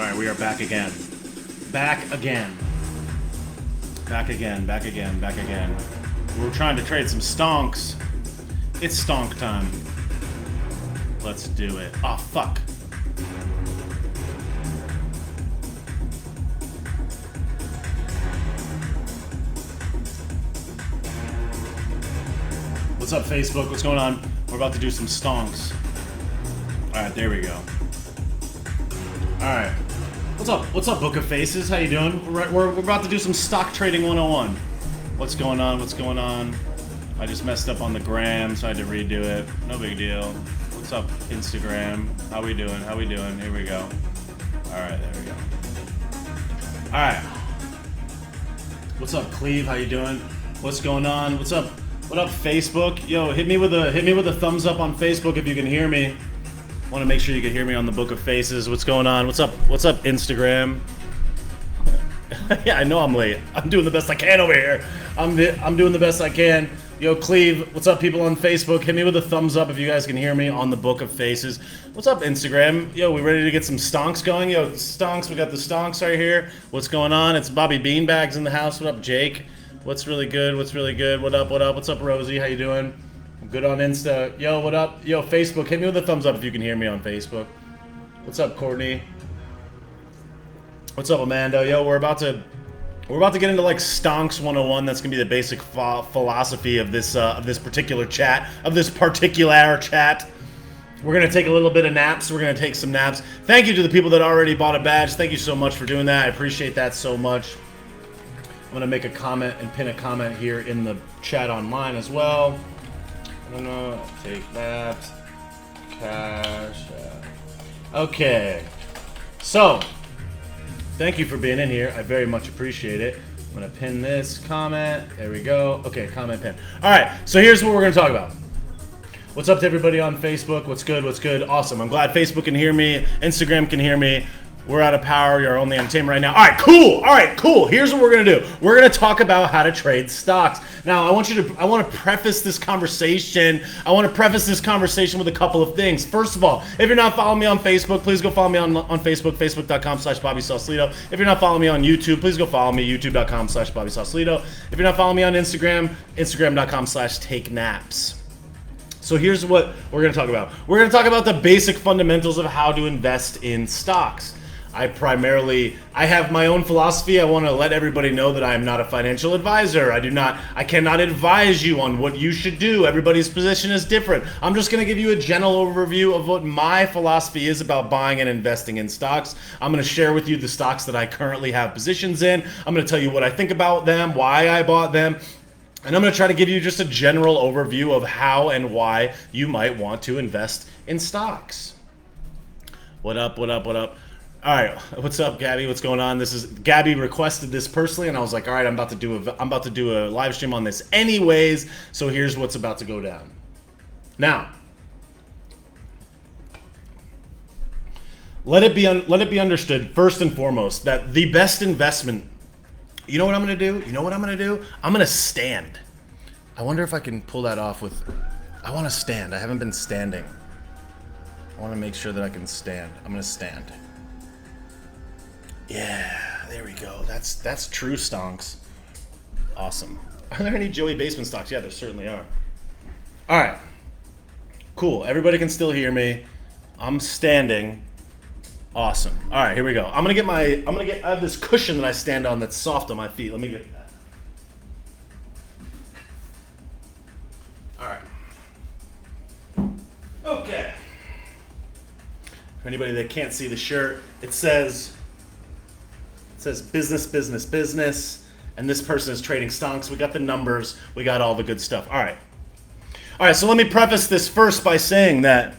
Alright, we are back again. Back again. Back again, back again, back again. We're trying to trade some stonks. It's stonk time. Let's do it. Oh, fuck. What's up, Facebook? What's going on? We're about to do some stonks. Alright, there we go. Alright. What's up? What's up, Book of Faces? How you doing? We're about to do some stock trading 101. What's going on? What's going on? I just messed up on the gram, so I had to redo it. No big deal. What's up, Instagram? How we doing? How we doing? Here we go. Alright, there we go. Alright. What's up, Cleve? How you doing? What's going on? What's up? What up, Facebook? Yo, hit me with a thumbs up on Facebook if you can hear me. Want to make sure you can hear me on the Book of Faces. What's going on? What's up? What's up, Instagram? Yeah, I know I'm late. I'm doing the best I can over here. I'm doing the best I can. Yo, Cleve, what's up, people on Facebook? Hit me with a thumbs up if you guys can hear me on the Book of Faces. What's up, Instagram? Yo, we ready to get some stonks going? Yo, stonks, we got the stonks right here. What's going on? It's Bobby Beanbags in the house. What up, Jake? What's really good? What's really good? What up? What up? What's up, Rosie? How you doing? I'm good on Insta. Yo, what up? Yo, Facebook, hit me with a thumbs up if you can hear me on Facebook. What's up, Courtney? What's up, Amanda? Yo, we're about to get into like Stonks 101. That's gonna be the basic philosophy of this particular chat, We're gonna take a little bit of naps. We're gonna take some naps. Thank you to the people that already bought a badge. Thank you so much for doing that. I appreciate that so much. I'm gonna make a comment and pin a comment here in the chat online as well. I don't know. Take that. Cashapp. Okay. So, thank you for being in here. I very much appreciate it. I'm going to pin this comment. There we go. Okay, comment pin. All right, so here's what we're going to talk about. What's up to everybody on Facebook? What's good? What's good? Awesome. I'm glad Facebook can hear me. Instagram can hear me. We're out of power. You're only entertainment right now. All right, cool. All right, cool. Here's what we're going to do. We're going to talk about how to trade stocks. Now, I want to preface this conversation. With a couple of things. First of all, if you're not following me on Facebook, please go follow me on Facebook, facebook.com/Bobby Sausalito. If you're not following me on YouTube, please go follow me, youtube.com/Bobby Sausalito. If you're not following me on Instagram, instagram.com/takenaps. So here's what we're going to talk about. We're going to talk about the basic fundamentals of how to invest in stocks. I have my own philosophy. I want to let everybody know that I am not a financial advisor. I cannot advise you on what you should do. Everybody's position is different. I'm just going to give you a general overview of what my philosophy is about buying and investing in stocks. I'm going to share with you the stocks that I currently have positions in. I'm going to tell you what I think about them, why I bought them, and I'm going to try to give you just a general overview of how and why you might want to invest in stocks. What up, what up, what up? All right, what's up, Gabby? What's going on? Gabby requested this personally, and I was like, all right, I'm about to do a live stream on this anyways. So here's what's about to go down. Now, let it be understood first and foremost that the best investment. You know what I'm gonna do? I'm gonna stand. I wonder if I can pull that off with. I want to stand. I haven't been standing. I want to make sure that I can stand. I'm gonna stand. Yeah, there we go. That's true stonks. Awesome. Are there any Joey Basement stocks? Yeah, there certainly are. All right. Cool. Everybody can still hear me. I'm standing. Awesome. All right, here we go. I have this cushion that I stand on that's soft on my feet. Let me get that. All right. Okay. For anybody that can't see the shirt, it says business, business, business, and this person is trading stonks. We got the numbers. We got all the good stuff. All right, so let me preface this first by saying that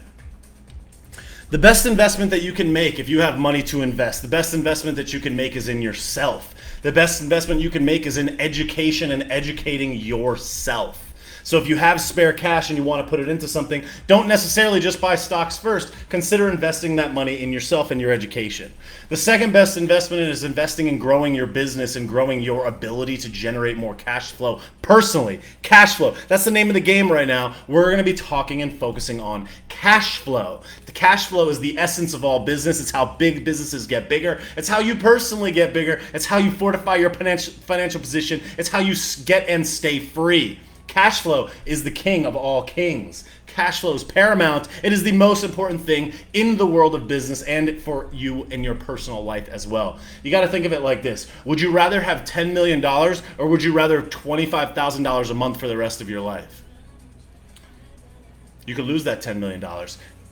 the best investment that you can make if you have money to invest, the best investment that you can make is in yourself. The best investment you can make is in education and educating yourself. So if you have spare cash and you want to put it into something, don't necessarily just buy stocks first. Consider investing that money in yourself and your education. The second best investment is investing in growing your business and growing your ability to generate more cash flow personally. Cash flow. That's the name of the game right now. We're going to be talking and focusing on cash flow. The cash flow is the essence of all business. It's how big businesses get bigger. It's how you personally get bigger. It's how you fortify your financial position. It's how you get and stay free. Cash flow is the king of all kings. Cash flow is paramount. It is the most important thing in the world of business and for you in your personal life as well. You got to think of it like this. Would you rather have $10 million or would you rather $25,000 a month for the rest of your life? You could lose that $10 million.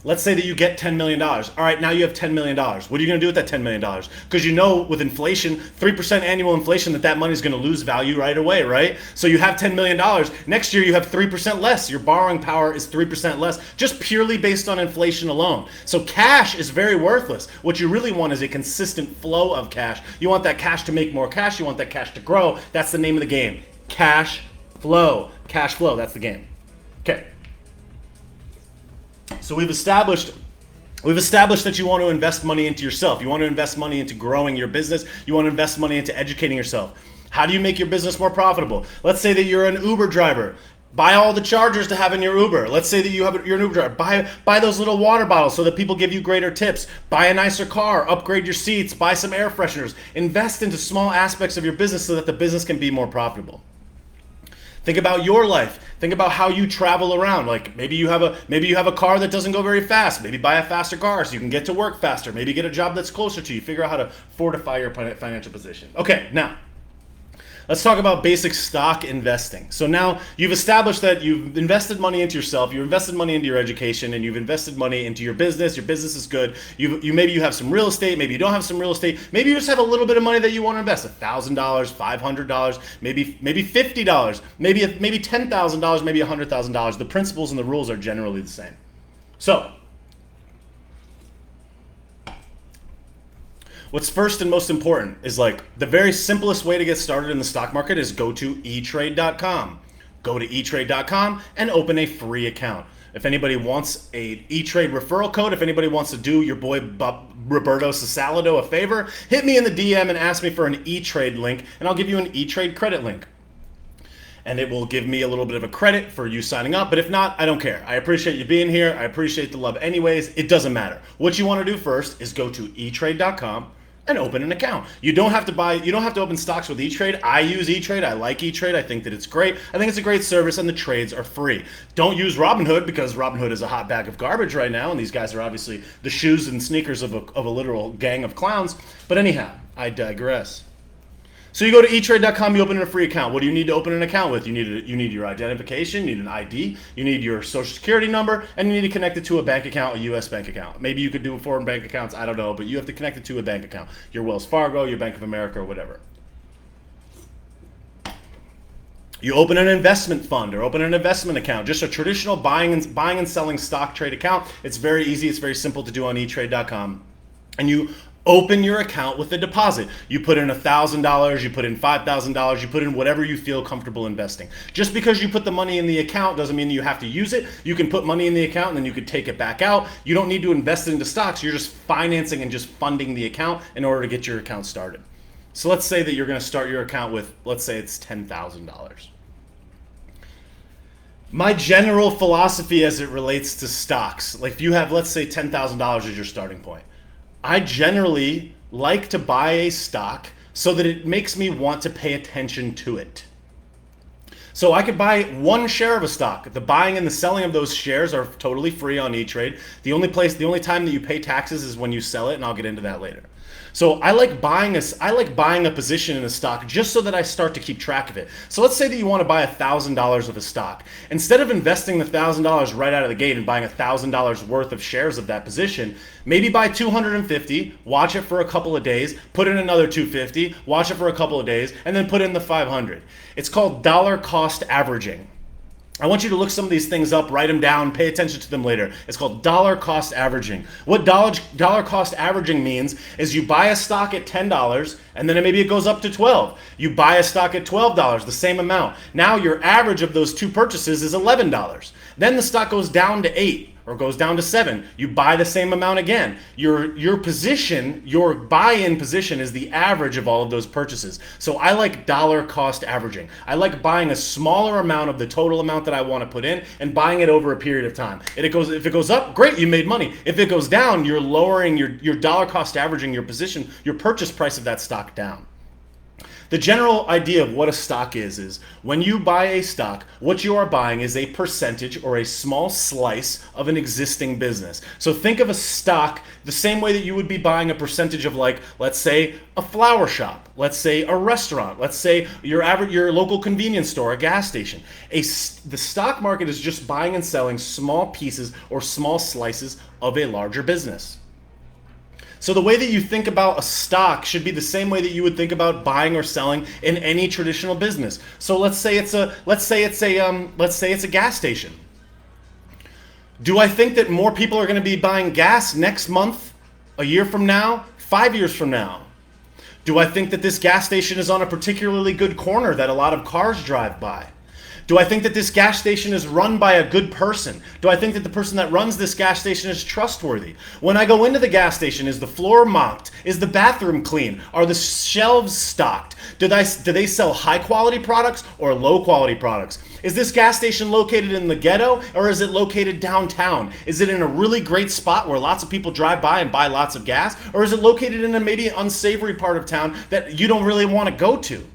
Let's say that you get $10 million. All right, now you have $10 million. What are you going to do with that $10 million? Because you know with inflation, 3% annual inflation, that money is going to lose value right away, right? So you have $10 million. Next year, you have 3% less. Your borrowing power is 3% less, just purely based on inflation alone. So cash is very worthless. What you really want is a consistent flow of cash. You want that cash to make more cash. You want that cash to grow. That's the name of the game. Cash flow. Cash flow, that's the game. Okay. So we've established that you want to invest money into yourself. You want to invest money into growing your business. You want to invest money into educating yourself. How do you make your business more profitable? Let's say that you're an Uber driver. Buy all the chargers to have in your Uber. Let's say that you're an Uber driver. Buy those little water bottles so that people give you greater tips. Buy a nicer car. Upgrade your seats. Buy some air fresheners. Invest into small aspects of your business so that the business can be more profitable. Think about your life. Think about how you travel around. Like maybe you have a car that doesn't go very fast. Maybe buy a faster car so you can get to work faster. Maybe get a job that's closer to you. Figure out how to fortify your financial position. Okay, now let's talk about basic stock investing. So now you've established that you've invested money into yourself, you've invested money into your education, and you've invested money into your business. Your business is good. Maybe you have some real estate, maybe you don't have some real estate. Maybe you just have a little bit of money that you want to invest, $1,000, $500, maybe $50, maybe $10,000, maybe $100,000. The principles and the rules are generally the same. So what's first and most important is like the very simplest way to get started in the stock market is go to etrade.com. Go to etrade.com and open a free account. If anybody wants a eTrade referral code, if anybody wants to do your boy Roberto Sausalito a favor, hit me in the DM and ask me for an eTrade link, and I'll give you an eTrade credit link. And it will give me a little bit of a credit for you signing up. But if not, I don't care. I appreciate you being here. I appreciate the love anyways. It doesn't matter. What you want to do first is go to etrade.com and open an account. You don't have to open stocks with eTrade. I use eTrade. I like eTrade. I think that it's great. I think it's a great service and the trades are free. Don't use Robinhood because Robinhood is a hot bag of garbage right now and these guys are obviously the shoes and sneakers of a literal gang of clowns. But anyhow, I digress. So you go to etrade.com, you open a free account. What do you need to open an account with? You need your identification, you need an ID, you need your social security number, and you need to connect it to a bank account, a US bank account. Maybe you could do foreign bank accounts, I don't know, but you have to connect it to a bank account. Your Wells Fargo, your Bank of America, or whatever. You open an investment fund or open an investment account, just a traditional buying and selling stock trade account. It's very easy, it's very simple to do on etrade.com. And you open your account with a deposit. You put in $1,000, you put in $5,000, you put in whatever you feel comfortable investing. Just because you put the money in the account doesn't mean you have to use it. You can put money in the account and then you could take it back out. You don't need to invest it into stocks. You're just financing and just funding the account in order to get your account started. So let's say that you're going to start your account with, let's say it's $10,000. My general philosophy as it relates to stocks, like if you have, let's say $10,000 as your starting point, I generally like to buy a stock so that it makes me want to pay attention to it. So I could buy one share of a stock. The buying and the selling of those shares are totally free on eTrade. The only time that you pay taxes is when you sell it, and I'll get into that later. So I like buying a position in a stock just so that I start to keep track of it. So let's say that you want to buy $1,000 of a stock. Instead of investing the $1,000 right out of the gate and buying $1,000 worth of shares of that position, maybe buy 250, watch it for a couple of days, put in another 250, watch it for a couple of days, and then put in the 500. It's called dollar cost averaging. I want you to look some of these things up, write them down, pay attention to them later. It's called dollar cost averaging. What dollar cost averaging means is you buy a stock at $10 and then maybe it goes up to 12. You buy a stock at $12, the same amount. Now your average of those two purchases is $11. Then the stock goes down to 8 or goes down to 7. You buy the same amount again. Your position, your buy-in position is the average of all of those purchases. So I like dollar cost averaging. I like buying a smaller amount of the total amount that I want to put in and buying it over a period of time. If it goes up, great, you made money. If it goes down, you're lowering your dollar cost averaging your position, your purchase price of that stock down. The general idea of what a stock is when you buy a stock, what you are buying is a percentage or a small slice of an existing business. So think of a stock the same way that you would be buying a percentage of, like, let's say a flower shop, let's say a restaurant, let's say your local convenience store, a gas station. The stock market is just buying and selling small pieces or small slices of a larger business. So the way that you think about a stock should be the same way that you would think about buying or selling in any traditional business. So let's say it's a gas station. Do I think that more people are going to be buying gas next month, a year from now, 5 years from now? Do I think that this gas station is on a particularly good corner that a lot of cars drive by? Do I think that this gas station is run by a good person? Do I think that the person that runs this gas station is trustworthy? When I go into the gas station, is the floor mopped? Is the bathroom clean? Are the shelves stocked? Do they sell high quality products or low quality products? Is this gas station located in the ghetto or is it located downtown? Is it in a really great spot where lots of people drive by and buy lots of gas? Or is it located in a maybe unsavory part of town that you don't really want to go to?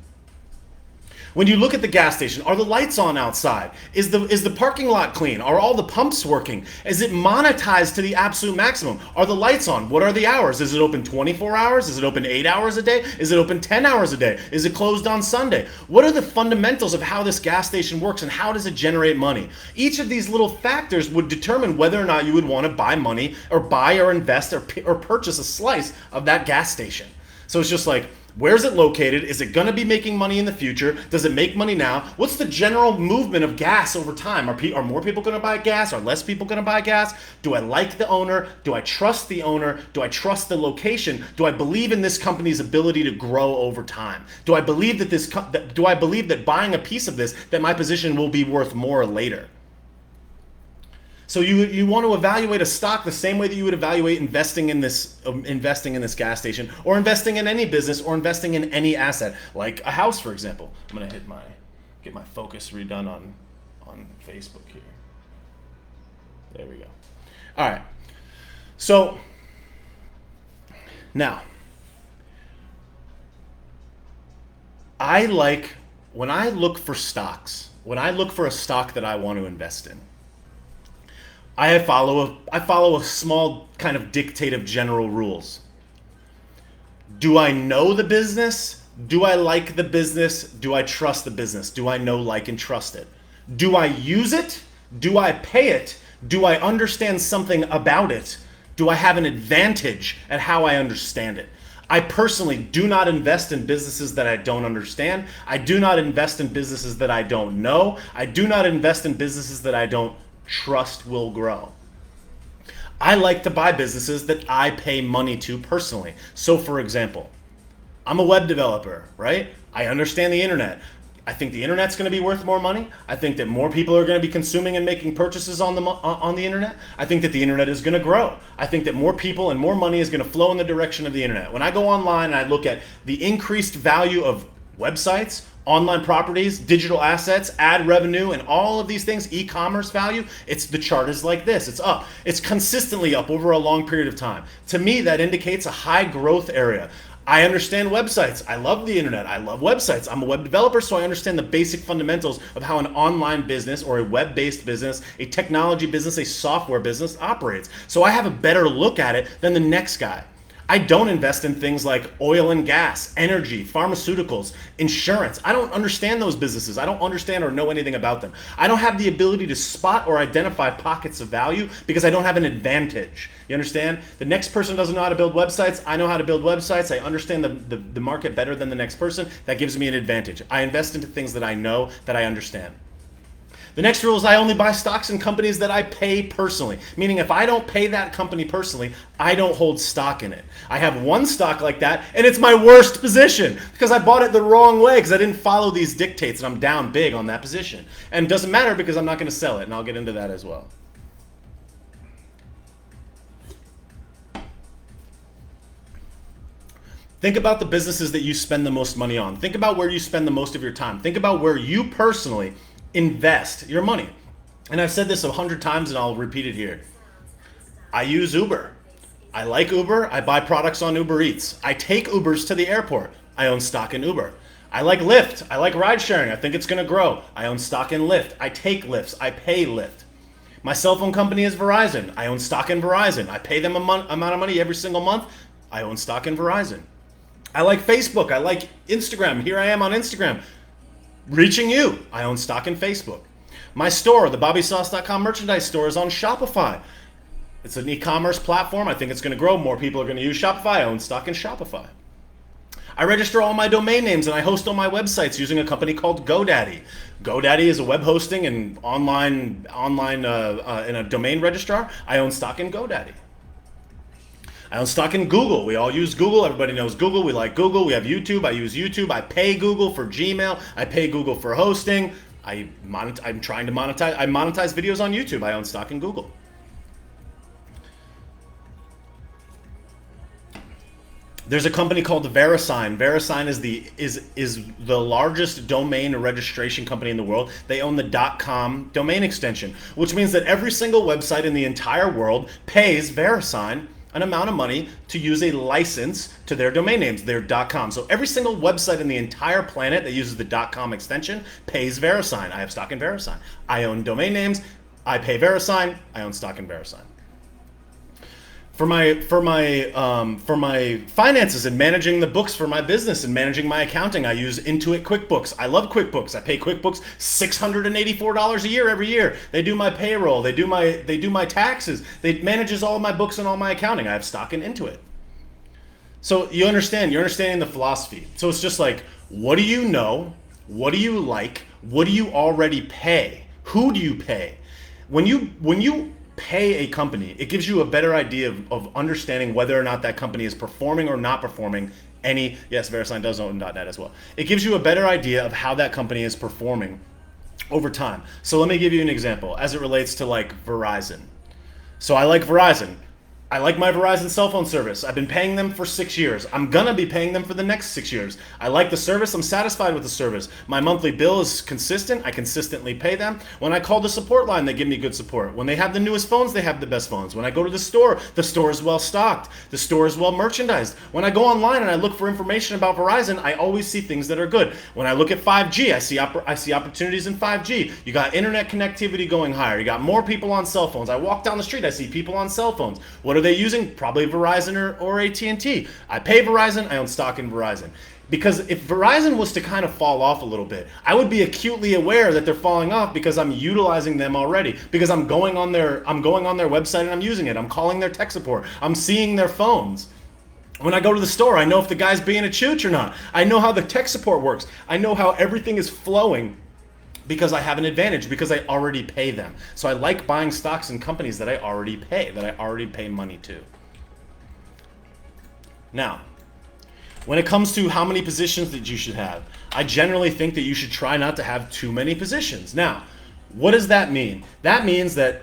When you look at the gas station, are the lights on outside? Is the parking lot clean? Are all the pumps working? Is it monetized to the absolute maximum? Are the lights on? What are the hours? Is it open 24 hours? Is it open 8 hours a day? Is it open 10 hours a day? Is it closed on Sunday? What are the fundamentals of how this gas station works and how does it generate money? Each of these little factors would determine whether or not you would want to buy money or buy or invest or purchase a slice of that gas station. So it's just like, where's it located? Is it going to be making money in the future? Does it make money now? What's the general movement of gas over time? Are more people going to buy gas? Are less people going to buy gas? Do I like the owner? Do I trust the owner? Do I trust the location? Do I believe in this company's ability to grow over time? Do I believe that buying a piece of this, that my position will be worth more later? So you want to evaluate a stock the same way that you would evaluate investing in this gas station, or investing in any business, or investing in any asset, like a house, for example. I'm gonna get my focus redone on Facebook here. There we go. All right. So now, when I look for stocks, when I look for a stock that I want to invest in, I follow a small kind of dictative general rules. Do I know the business? Do I like the business? Do I trust the business? Do I know, like, and trust it? Do I use it? Do I pay it? Do I understand something about it? Do I have an advantage at how I understand it? I personally do not invest in businesses that I don't understand. I do not invest in businesses that I don't know. I do not invest in businesses that I don't trust will grow. I like to buy businesses that I pay money to personally. So for example, I'm a web developer, right? I understand the internet. I think the internet's going to be worth more money. I think that more people are going to be consuming and making purchases on the internet. I think that the internet is going to grow. I think that more people and more money is going to flow in the direction of the internet. When I go online and I look at the increased value of websites, online properties, digital assets, ad revenue, and all of these things, e-commerce value, the chart is like this. It's up. It's consistently up over a long period of time. To me, that indicates a high growth area. I understand websites. I love the internet. I love websites. I'm a web developer, so I understand the basic fundamentals of how an online business or a web-based business, a technology business, a software business operates. So I have a better look at it than the next guy. I don't invest in things like oil and gas, energy, pharmaceuticals, insurance. I don't understand those businesses. I don't understand or know anything about them. I don't have the ability to spot or identify pockets of value because I don't have an advantage. You understand? The next person doesn't know how to build websites. I know how to build websites. I understand the market better than the next person. That gives me an advantage. I invest into things that I know, that I understand. The next rule is I only buy stocks in companies that I pay personally. Meaning if I don't pay that company personally, I don't hold stock in it. I have one stock like that, and it's my worst position because I bought it the wrong way because I didn't follow these dictates, and I'm down big on that position. And it doesn't matter because I'm not going to sell it, and I'll get into that as well. Think about the businesses that you spend the most money on. Think about where you spend the most of your time. Think about where you personally invest your money. And I've said this 100 times and I'll repeat it here. I use Uber. I like Uber. I buy products on Uber Eats. I take Ubers to the airport. I own stock in Uber. I like Lyft. I like ride sharing. I think it's going to grow. I own stock in Lyft. I take Lyfts. I pay Lyft. My cell phone company is Verizon. I own stock in Verizon. I pay them amount of money every single month. I own stock in Verizon. I like Facebook. I like Instagram. Here I am on Instagram. Reaching you. I own stock in Facebook. My store, the BobbySauce.com merchandise store, is on Shopify. It's an e-commerce platform. I think it's going to grow. More people are going to use Shopify. I own stock in Shopify. I register all my domain names and I host all my websites using a company called GoDaddy. GoDaddy is a web hosting and online in a domain registrar. I own stock in GoDaddy. I own stock in Google. We all use Google. Everybody knows Google. We like Google. We have YouTube. I use YouTube. I pay Google for Gmail. I pay Google for hosting. I'm trying to monetize. I monetize videos on YouTube. I own stock in Google. There's a company called VeriSign. VeriSign is the largest domain registration company in the world. They own the .com domain extension, which means that every single website in the entire world pays VeriSign an amount of money to use a license to their domain names, their .com. So every single website in the entire planet that uses the .com extension pays VeriSign. I have stock in VeriSign. I own domain names. I pay VeriSign. I own stock in VeriSign. For my finances and managing the books for my business and managing my accounting, I use Intuit QuickBooks. I love QuickBooks. I pay QuickBooks $684 a year every year. They do my payroll. They do my taxes. They manages all my books and all my accounting. I have stock in Intuit. So you're understanding the philosophy. So it's just like, what do you know? What do you like? What do you already pay? Who do you pay? When you pay a company, it gives you a better idea of understanding whether or not that company is performing or not performing yes, VeriSign does own .net as well. It gives you a better idea of how that company is performing over time. So let me give you an example as it relates to like Verizon. So I like Verizon. I like my Verizon cell phone service. I've been paying them for 6 years. I'm gonna be paying them for the next 6 years. I like the service. I'm satisfied with the service. My monthly bill is consistent. I consistently pay them. When I call the support line, they give me good support. When they have the newest phones, they have the best phones. When I go to the store is well stocked. The store is well merchandised. When I go online and I look for information about Verizon, I always see things that are good. When I look at 5G, I see opportunities in 5G. You got internet connectivity going higher. You got more people on cell phones. I walk down the street, I see people on cell phones. What are they using? Probably Verizon or AT&T. I pay Verizon, I own stock in Verizon. Because if Verizon was to kind of fall off a little bit, I would be acutely aware that they're falling off because I'm utilizing them already. Because I'm going on their website and I'm using it. I'm calling their tech support. I'm seeing their phones. When I go to the store, I know if the guy's being a chooch or not. I know how the tech support works. I know how everything is flowing because I have an advantage, because I already pay them. So I like buying stocks in companies that I already pay money to. Now, when it comes to how many positions that you should have, I generally think that you should try not to have too many positions. Now, what does that mean? That means that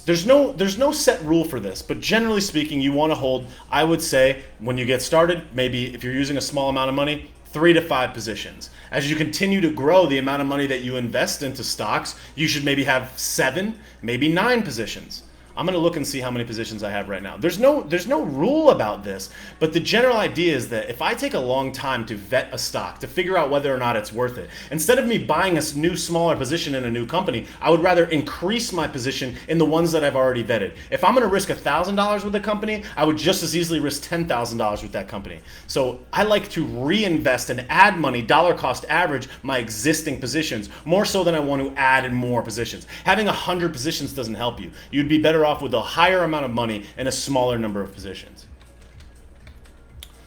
there's no set rule for this, but generally speaking, you want to hold, I would say, when you get started, maybe if you're using a small amount of money, 3 to 5 positions. As you continue to grow the amount of money that you invest into stocks, you should maybe have 7, maybe 9 positions. I'm going to look and see how many positions I have right now. There's no rule about this, but the general idea is that if I take a long time to vet a stock, to figure out whether or not it's worth it, instead of me buying a new smaller position in a new company, I would rather increase my position in the ones that I've already vetted. If I'm going to risk $1,000 with a company, I would just as easily risk $10,000 with that company. So I like to reinvest and add money, dollar cost average, my existing positions, more so than I want to add in more positions. Having 100 positions doesn't help you. You'd be better off with a higher amount of money and a smaller number of positions.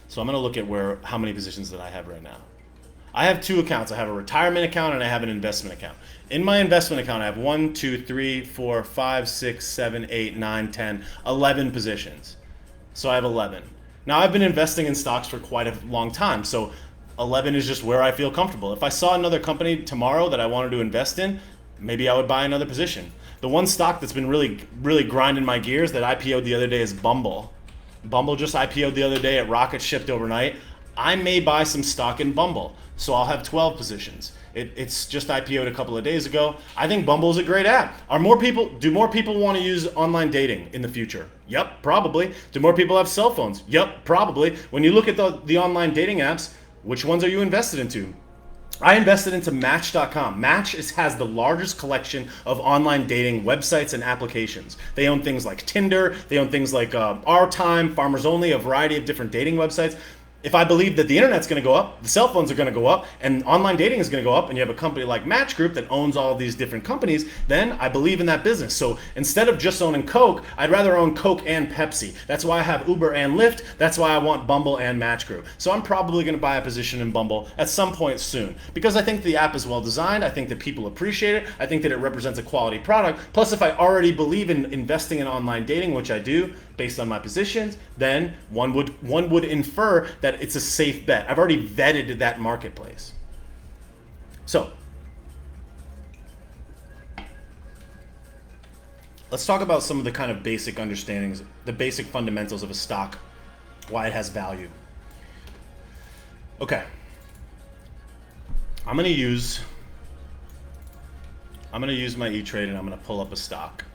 So I'm going to look at how many positions that I have right now. I have two accounts. I have a retirement account and I have an investment account. In my investment account, I have 1, 2, 3, 4, 5, 6, 7, 8, 9, 10, 11 positions. So I have 11. Now I've been investing in stocks for quite a long time. So 11 is just where I feel comfortable. If I saw another company tomorrow that I wanted to invest in, maybe I would buy another position. The one stock that's been really grinding my gears that IPO'd the other day is Bumble. Bumble just IPO'd the other day. It rocket shipped overnight. I may buy some stock in Bumble. So I'll have 12 positions. It's just IPO'd a couple of days ago. I think Bumble is a great app. Do more people want to use online dating in the future? Yep, probably. Do more people have cell phones? Yep, probably. When you look at the online dating apps, which ones are you invested into? I invested into Match.com. Match has the largest collection of online dating websites and applications. They own things like Tinder. They own things like Our Time, Farmers Only, a variety of different dating websites. If I believe that the internet's going to go up, the cell phones are going to go up, and online dating is going to go up, and you have a company like Match Group that owns all of these different companies, then I believe in that business. So instead of just owning Coke, I'd rather own Coke and Pepsi. That's why I have Uber and Lyft. That's why I want Bumble and Match Group. So I'm probably going to buy a position in Bumble at some point soon because I think the app is well designed. I think that people appreciate it. I think that it represents a quality product. Plus, if I already believe in investing in online dating, which I do, based on my positions, then one would infer that it's a safe bet. I've already vetted that marketplace. So let's talk about some of the kind of basic understandings, the basic fundamentals of a stock, why it has value. Okay. I'm gonna use my E-Trade and I'm gonna pull up a stock.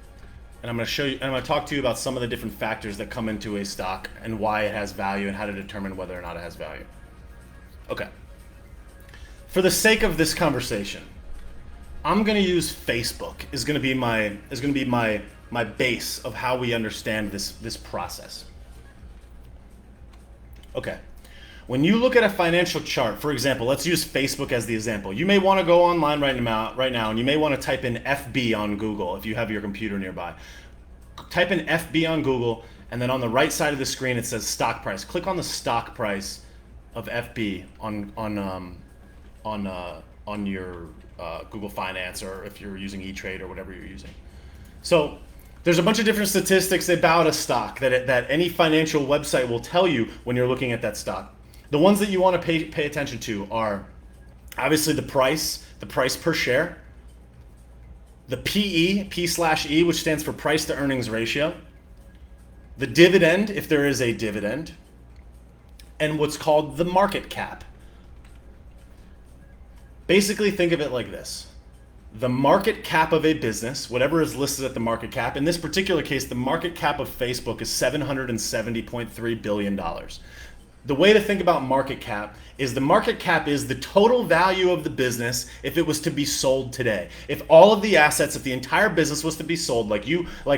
And I'm going to show you, and I'm going to talk to you about some of the different factors that come into a stock and why it has value and how to determine whether or not it has value. Okay. For the sake of this conversation, I'm going to use Facebook is going to be my base of how we understand this process. Okay. When you look at a financial chart, for example, let's use Facebook as the example. You may want to go online right now, and you may want to type in FB on Google if you have your computer nearby. Type in FB on Google, and then on the right side of the screen it says stock price. Click on the stock price of FB on your Google Finance, or if you're using E-Trade or whatever you're using. So there's a bunch of different statistics about a stock that any financial website will tell you when you're looking at that stock. The ones that you want to pay attention to are obviously the price per share, the PE, P/E, which stands for price to earnings ratio, the dividend, if there is a dividend, and what's called the market cap. Basically, think of it like this. The market cap of a business, whatever is listed at the market cap, in this particular case, the market cap of Facebook is $770.3 billion. The way to think about market cap is the market cap is the total value of the business if it was to be sold today. If all of the assets, if the entire business was to be sold, like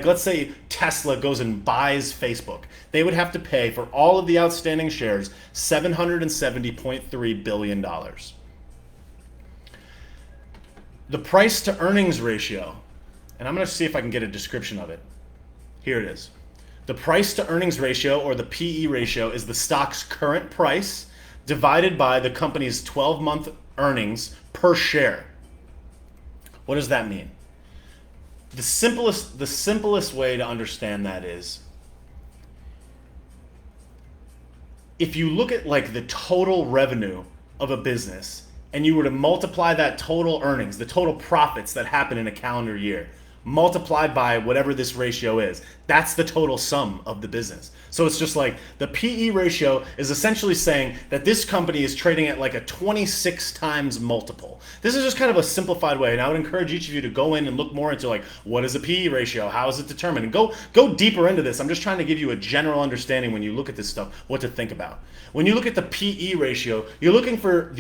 let's say Tesla goes and buys Facebook, they would have to pay for all of the outstanding shares $770.3 billion. The price to earnings ratio, and I'm going to see if I can get a description of it. Here it is. The price to earnings ratio, or the PE ratio, is the stock's current price divided by the company's 12-month earnings per share. What does that mean? The simplest way to understand that is, if you look at like the total revenue of a business and you were to multiply that total earnings, the total profits that happen in a calendar year, multiplied by whatever this ratio is, that's the total sum of the business. So it's just like the PE ratio is essentially saying that this company is trading at like a 26 times multiple. This is just kind of a simplified way, and I would encourage each of you to go in and look more into like, what is a PE ratio? How is it determined? And go deeper into this. I'm just trying to give you a general understanding when you look at this stuff, what to think about. When you look at the PE ratio, you're looking for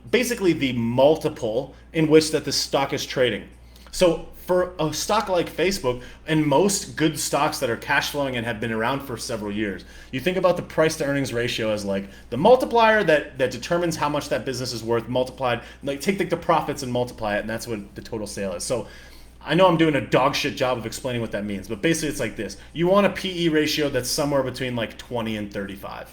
basically the multiple in which that the stock is trading. So for a stock like Facebook, and most good stocks that are cash flowing and have been around for several years, you think about the price to earnings ratio as like the multiplier that determines how much that business is worth, multiplied, like take the profits and multiply it, and that's what the total sale is. So I know I'm doing a dog shit job of explaining what that means, but basically it's like this. You want a PE ratio that's somewhere between like 20 and 35.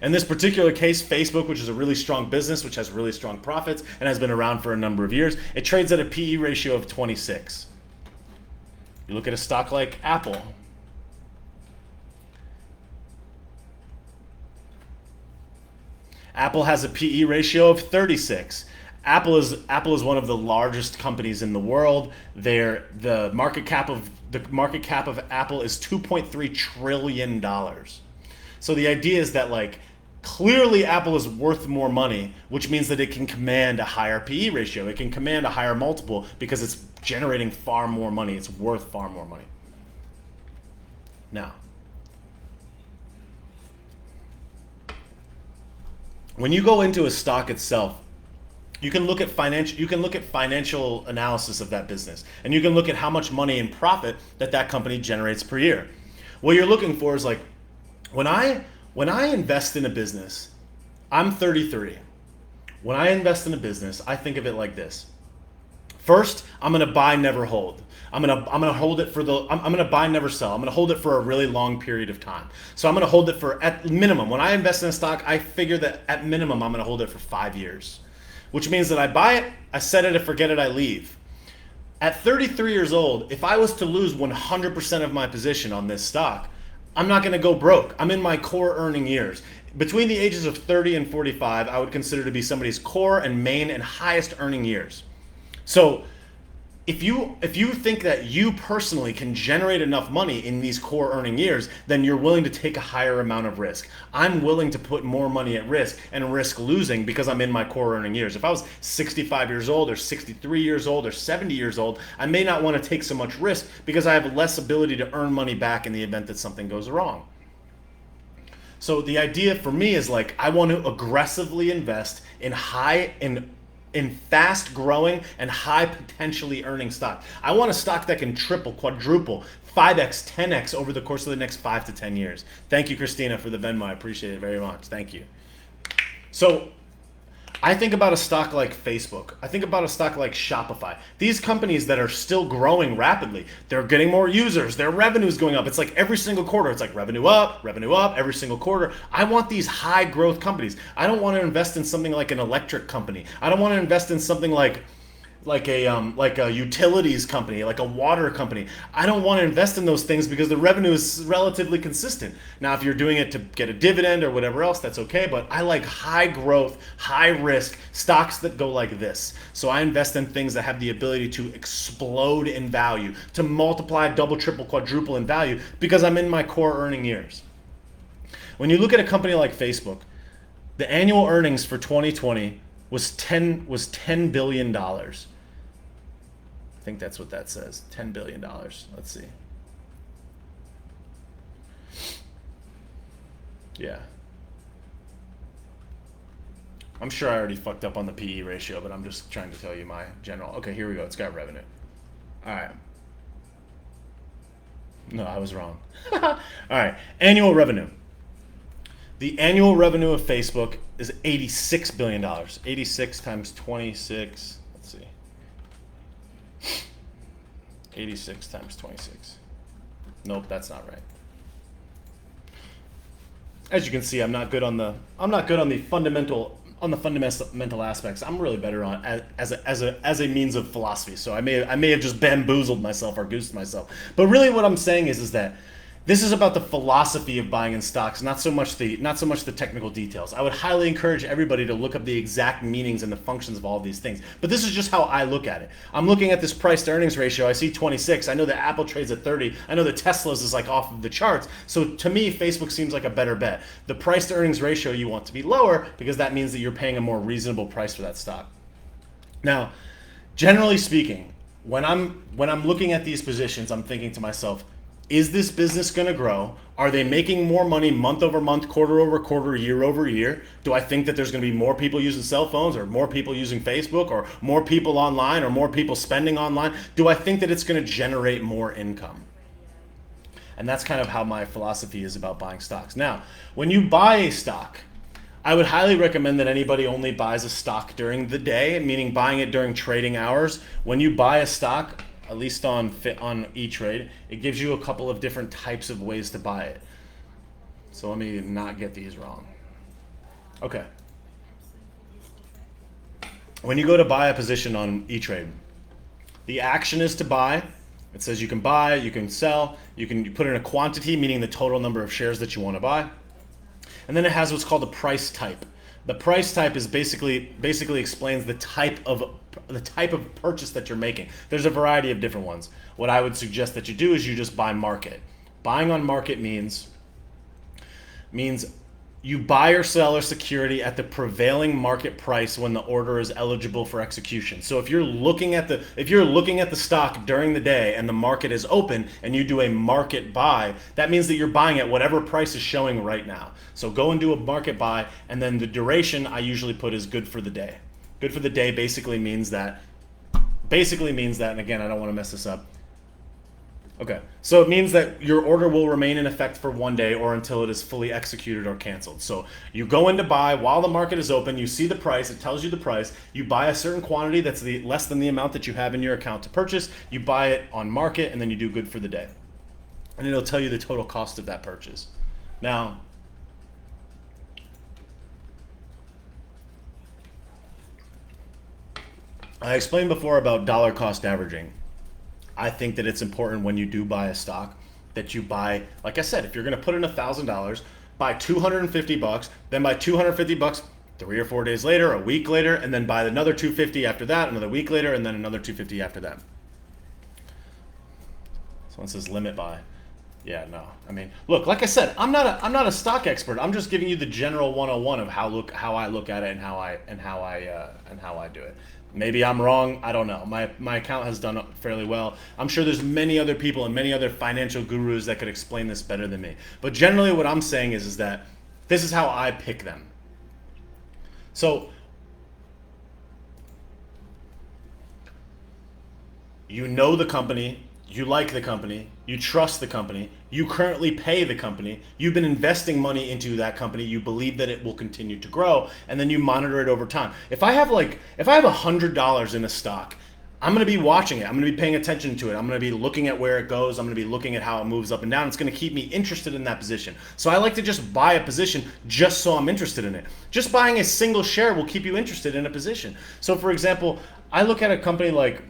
In this particular case, Facebook, which is a really strong business, which has really strong profits and has been around for a number of years, it trades at a PE ratio of 26. You look at a stock like Apple. Apple has a PE ratio of 36. Apple is one of the largest companies in the world. The market cap of Apple is $2.3 trillion. So the idea is that, like, clearly Apple is worth more money, which means that it can command a higher PE ratio. It can command a higher multiple because it's generating far more money. It's worth far more money. Now, when you go into a stock itself, you can look at financial analysis of that business, and you can look at how much money and profit that company generates per year. What you're looking for is, like, when I invest in a business, I'm 33. When I invest in a business, I think of it like this. First, I'm gonna buy, never hold. I'm gonna hold it I'm gonna buy, never sell. I'm gonna hold it for a really long period of time. So I'm gonna hold it for, at minimum, when I invest in a stock, I figure that at minimum I'm gonna hold it for 5 years, which means that I buy it, I set it, I forget it, I leave. At 33 years old, if I was to lose 100% of my position on this stock, I'm not gonna go broke. I'm in my core earning years. Between the ages of 30 and 45, I would consider to be somebody's core and main and highest earning years. So if you think that you personally can generate enough money in these core earning years, then you're willing to take a higher amount of risk. I'm willing to put more money at risk and risk losing because I'm in my core earning years. If I was 65 years old or 63 years old or 70 years old, I may not want to take so much risk because I have less ability to earn money back in the event that something goes wrong. So the idea for me is, like, I want to aggressively invest in fast growing and high potentially earning stock. I want a stock that can triple, quadruple, 5x, 10x over the course of the next 5 to 10 years. Thank you, Christina, for the Venmo. I appreciate it very much. Thank you. So I think about a stock like Facebook. I think about a stock like Shopify. These companies that are still growing rapidly, they're getting more users, their revenue's going up. It's like every single quarter, it's like revenue up, every single quarter. I want these high growth companies. I don't want to invest in something like an electric company. I don't want to invest in something like a utilities company, like a water company. I don't want to invest in those things because the revenue is relatively consistent. Now, if you're doing it to get a dividend or whatever else, that's okay, but I like high growth, high risk stocks that go like this. So I invest in things that have the ability to explode in value, to multiply, double, triple, quadruple in value because I'm in my core earning years. When you look at a company like Facebook, the annual earnings for 2020 was $10 billion. I think that's what that says, $10 billion. Let's see. Yeah. I'm sure I already fucked up on the PE ratio, but I'm just trying to tell you my general. Okay, here we go. It's got revenue. All right. No, I was wrong. All right. Annual revenue. The annual revenue of Facebook is $86 billion. 86 times 26. Let's see. 86 times 26. Nope, that's not right. As you can see, I'm not good on the fundamental aspects. I'm really better on as a means of philosophy. So I may have just bamboozled myself or goosed myself. But really, what I'm saying is that this is about the philosophy of buying in stocks, not so much the technical details. I would highly encourage everybody to look up the exact meanings and the functions of all of these things. But this is just how I look at it. I'm looking at this price to earnings ratio. I see 26. I know that Apple trades at 30. I know that Tesla's is like off of the charts. So to me, Facebook seems like a better bet. The price to earnings ratio you want to be lower because that means that you're paying a more reasonable price for that stock. Now, generally speaking, when I'm looking at these positions, I'm thinking to myself, is this business going to grow? Are they making more money month over month, quarter over quarter, year over year? Do I think that there's going to be more people using cell phones or more people using Facebook or more people online or more people spending online? Do I think that it's going to generate more income? And that's kind of how my philosophy is about buying stocks. Now, when you buy a stock, I would highly recommend that anybody only buys a stock during the day, meaning buying it during trading hours. When you buy a stock, at least on E-Trade, it gives you a couple of different types of ways to buy it. So let me not get these wrong. Okay. When you go to buy a position on E-Trade, the action is to buy. It says you can buy, you can sell, you put in a quantity, meaning the total number of shares that you want to buy. And then it has what's called a price type. The price type is basically explains the type of purchase that you're making. There's a variety of different ones. What I would suggest that you do is you just buy market. Buying on market means you buy or sell a security at the prevailing market price when the order is eligible for execution. So if you're looking at the stock during the day and the market is open and you do a market buy, that means that you're buying at whatever price is showing right now. So go and do a market buy, and then the duration I usually put is good for the day. Good for the day basically means that, and again, I don't want to mess this up. Okay, so it means that your order will remain in effect for 1 day or until it is fully executed or canceled. So you go in to buy while the market is open, you see the price, it tells you the price, you buy a certain quantity that's less than the amount that you have in your account to purchase, you buy it on market, and then you do good for the day. And it'll tell you the total cost of that purchase. Now, I explained before about dollar cost averaging. I think that it's important when you do buy a stock that you buy, like I said, if you're going to put in $1,000, buy $250, then buy $250 3 or 4 days later, a week later, and then buy another $250 after that, another week later, and then another $250 after that. Someone says limit buy. Yeah, no. I mean, look, like I said, I'm not a stock expert. I'm just giving you the general 101 of how I look at it and how I do it. Maybe I'm wrong. I don't know. My account has done fairly well. I'm sure there's many other people and many other financial gurus that could explain this better than me. But generally what I'm saying is that this is how I pick them. So you know the company, you like the company, you trust the company, you currently pay the company, you've been investing money into that company, you believe that it will continue to grow, and then you monitor it over time. If I have $100 in a stock, I'm going to be watching it. I'm going to be paying attention to it. I'm going to be looking at where it goes. I'm going to be looking at how it moves up and down. It's going to keep me interested in that position. So I like to just buy a position just so I'm interested in it. Just buying a single share will keep you interested in a position. So for example, I look at a company like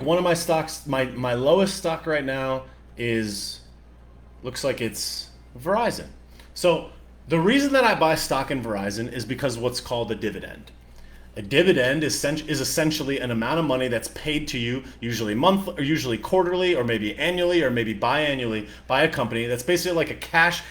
one of my stocks, my lowest stock right now looks like it's Verizon. So the reason that I buy stock in Verizon is because of what's called a dividend. A dividend is essentially an amount of money that's paid to you, usually monthly, or usually quarterly, or maybe annually, or maybe biannually, by a company. That's basically like a cash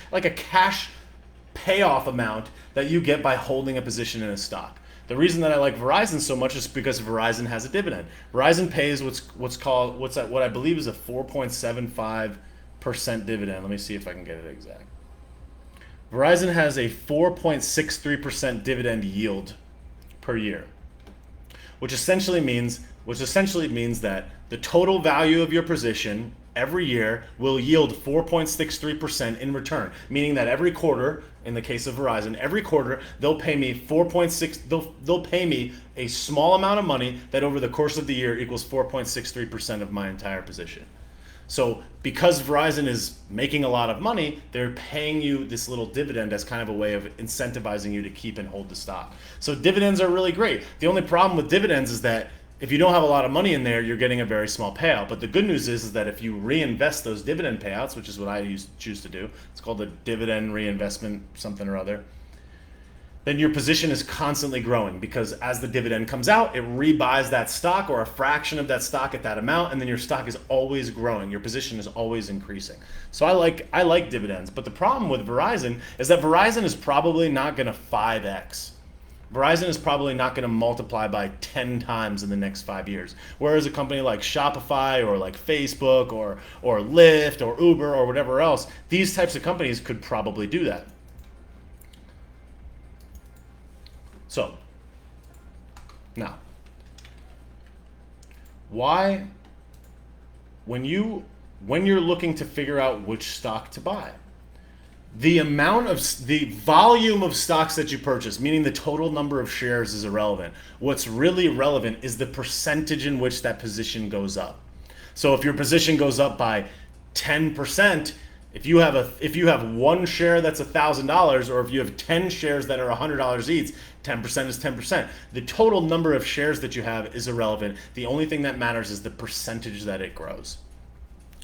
payoff amount that you get by holding a position in a stock. The reason that I like Verizon so much is because Verizon has a dividend. Verizon pays what I believe is a 4.75% dividend. Let me see if I can get it exact. Verizon has a 4.63% dividend yield per year, which essentially means that the total value of your position every year will yield 4.63% in return, meaning that every quarter, in the case of Verizon, every quarter they'll pay me they'll pay me a small amount of money that over the course of the year equals 4.63% of my entire position. So because Verizon is making a lot of money, they're paying you this little dividend as kind of a way of incentivizing you to keep and hold the stock. So dividends are really great. The only problem with dividends is that if you don't have a lot of money in there, you're getting a very small payout. But the good news is that if you reinvest those dividend payouts, which is what I choose to do, it's called a dividend reinvestment something or other, then your position is constantly growing, because as the dividend comes out, it rebuys that stock or a fraction of that stock at that amount, and then your stock is always growing. Your position is always increasing. So I like dividends. But the problem with Verizon is that Verizon is probably not going to 5x. Verizon is probably not going to multiply by 10 times in the next 5 years. Whereas a company like Shopify or like Facebook or Lyft or Uber or whatever else, these types of companies could probably do that. So, now, why, when you're looking to figure out which stock to buy, the volume of stocks that you purchase, meaning the total number of shares, is irrelevant. What's really relevant is the percentage in which that position goes up. So if your position goes up by 10%, If you have one share that's $1,000, or if you have 10 shares that are $100 each, 10% is 10%. The total number of shares that you have is irrelevant. The only thing that matters is the percentage that it grows.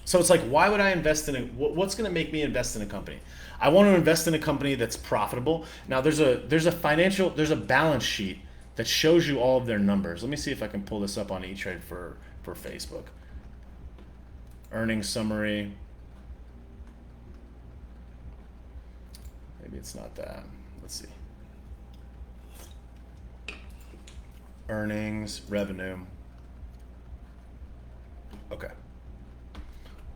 So it's like, why would I invest in what's going to make me invest in a company? I want to invest in a company that's profitable. Now there's a balance sheet that shows you all of their numbers. Let me see if I can pull this up on E-Trade for Facebook. Earnings summary. Maybe it's not that. Let's see. Earnings, revenue. Okay.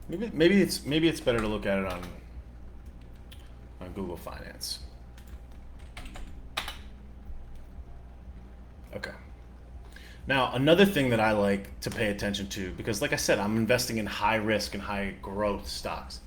Maybe it's better to look at it on Google Finance. Okay. Now, another thing that I like to pay attention to, because like I said, I'm investing in high risk and high growth stocks.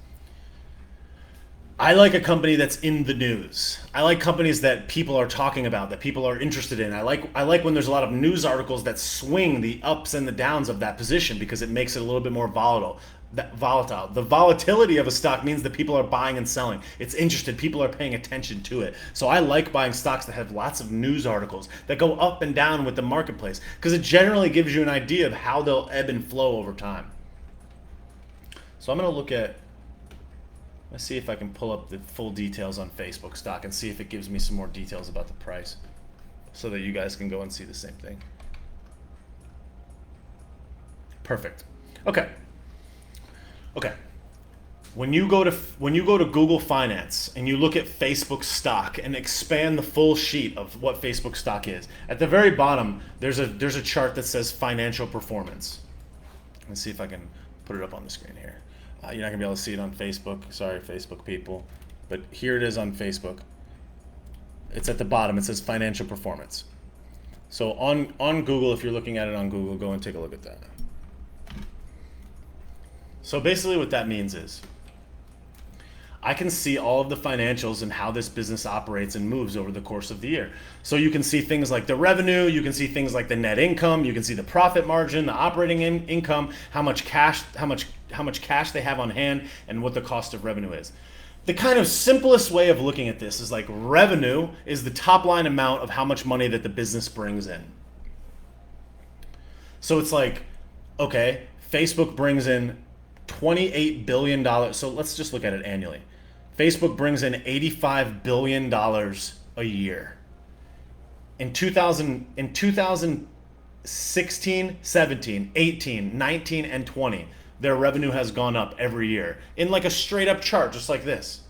I like a company that's in the news. I like companies that people are talking about, that people are interested in. I like when there's a lot of news articles that swing the ups and the downs of that position, because it makes it a little bit more volatile. The volatility of a stock means that people are buying and selling. It's interested. People are paying attention to it. So I like buying stocks that have lots of news articles that go up and down with the marketplace, because it generally gives you an idea of how they'll ebb and flow over time. So I'm going to look at, let's see if I can pull up the full details on Facebook stock and see if it gives me some more details about the price, so that you guys can go and see the same thing. Perfect. Okay. When you go to Google Finance and you look at Facebook stock and expand the full sheet of what Facebook stock is, at the very bottom there's a chart that says financial performance. Let's see if I can put it up on the screen here. You're not gonna be able to see it on Facebook. Sorry, Facebook people, but here it is on Facebook. It's at the bottom. It says financial performance. So on Google, if you're looking at it on Google, go and take a look at that. So basically what that means is I can see all of the financials and how this business operates and moves over the course of the year. So you can see things like the revenue, you can see things like the net income, you can see the profit margin, the operating income, how much cash they have on hand, and what the cost of revenue is. The kind of simplest way of looking at this is like, revenue is the top line amount of how much money that the business brings in. So it's like, okay, Facebook brings in $28 billion. So let's just look at it annually. Facebook brings in $85 billion a year. In 2016, 17, 18, 19, and 20, their revenue has gone up every year in like a straight up chart, just like this.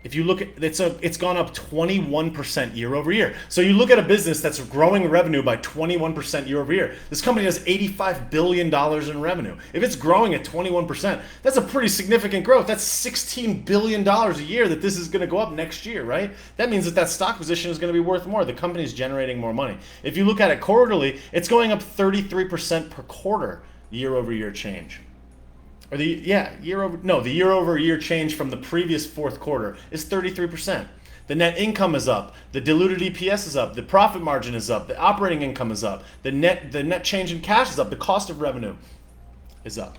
If you look at it's gone up 21% year over year. So you look at a business that's growing revenue by 21% year over year. This company has $85 billion in revenue. If it's growing at 21%, that's a pretty significant growth. That's $16 billion a year that this is going to go up next year, right? That means that stock position is going to be worth more. The company's generating more money. If you look at it quarterly, it's going up 33% per quarter year over year change. Or the year over year change from the previous fourth quarter is 33%. The net income is up, the diluted EPS is up, the profit margin is up, the operating income is up, the net change in cash is up, the cost of revenue is up.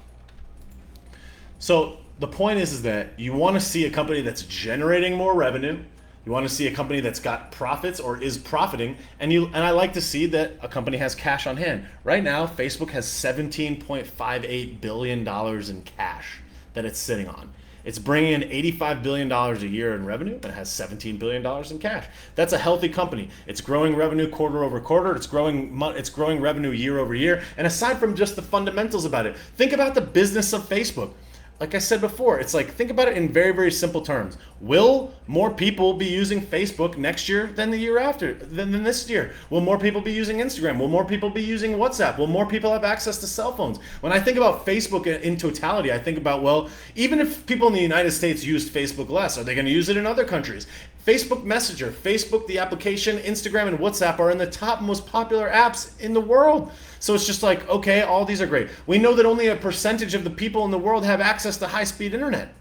So the point is that you want to see a company that's generating more revenue. You want to see a company that's got profits or is profiting, and I like to see that a company has cash on hand. Right now, Facebook has $17.58 billion in cash that it's sitting on. It's bringing in $85 billion a year in revenue, and it has $17 billion in cash. That's a healthy company. It's growing revenue quarter over quarter. It's growing revenue year over year. And aside from just the fundamentals about it, think about the business of Facebook. Like I said before, it's like, think about it in very, very simple terms. Will more people be using Facebook next year than the year after, than this year? Will more people be using Instagram? Will more people be using WhatsApp? Will more people have access to cell phones? When I think about Facebook in totality, I think about, well, even if people in the United States used Facebook less, are they going to use it in other countries? Facebook Messenger, Facebook, the application, Instagram, and WhatsApp are in the top most popular apps in the world. So it's just like, okay, all these are great. We know that only a percentage of the people in the world have access to high-speed internet.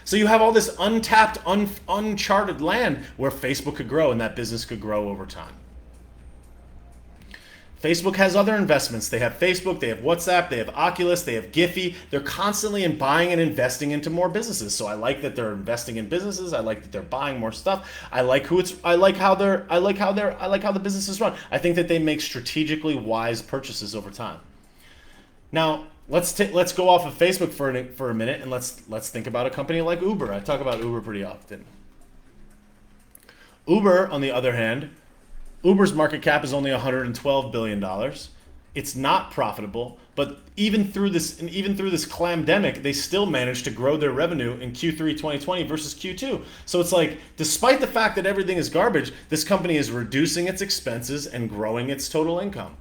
So you have all this untapped, uncharted land where Facebook could grow and that business could grow over time. Facebook has other investments. They have Facebook, they have WhatsApp, they have Oculus, they have Giphy. They're constantly in buying and investing into more businesses. So I like that they're investing in businesses. I like that they're buying more stuff. I like how the businesses run. I think that they make strategically wise purchases over time. Now, let's go off of Facebook for a minute, and let's think about a company like Uber. I talk about Uber pretty often. Uber, on the other hand, Uber's market cap is only $112 billion. It's not profitable, but even through this clamdemic, they still managed to grow their revenue in Q3 2020 versus Q2. So it's like, despite the fact that everything is garbage, this company is reducing its expenses and growing its total income.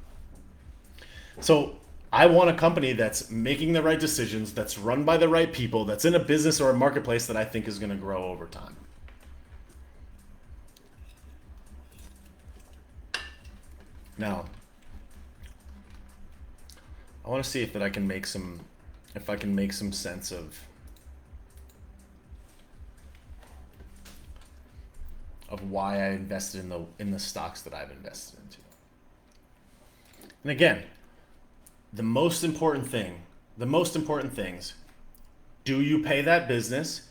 So I want a company that's making the right decisions, that's run by the right people, that's in a business or a marketplace that I think is going to grow over time. Now, I want to see if I can make some sense of why I invested in the stocks that I've invested into. And again, the most important things, do you pay that business?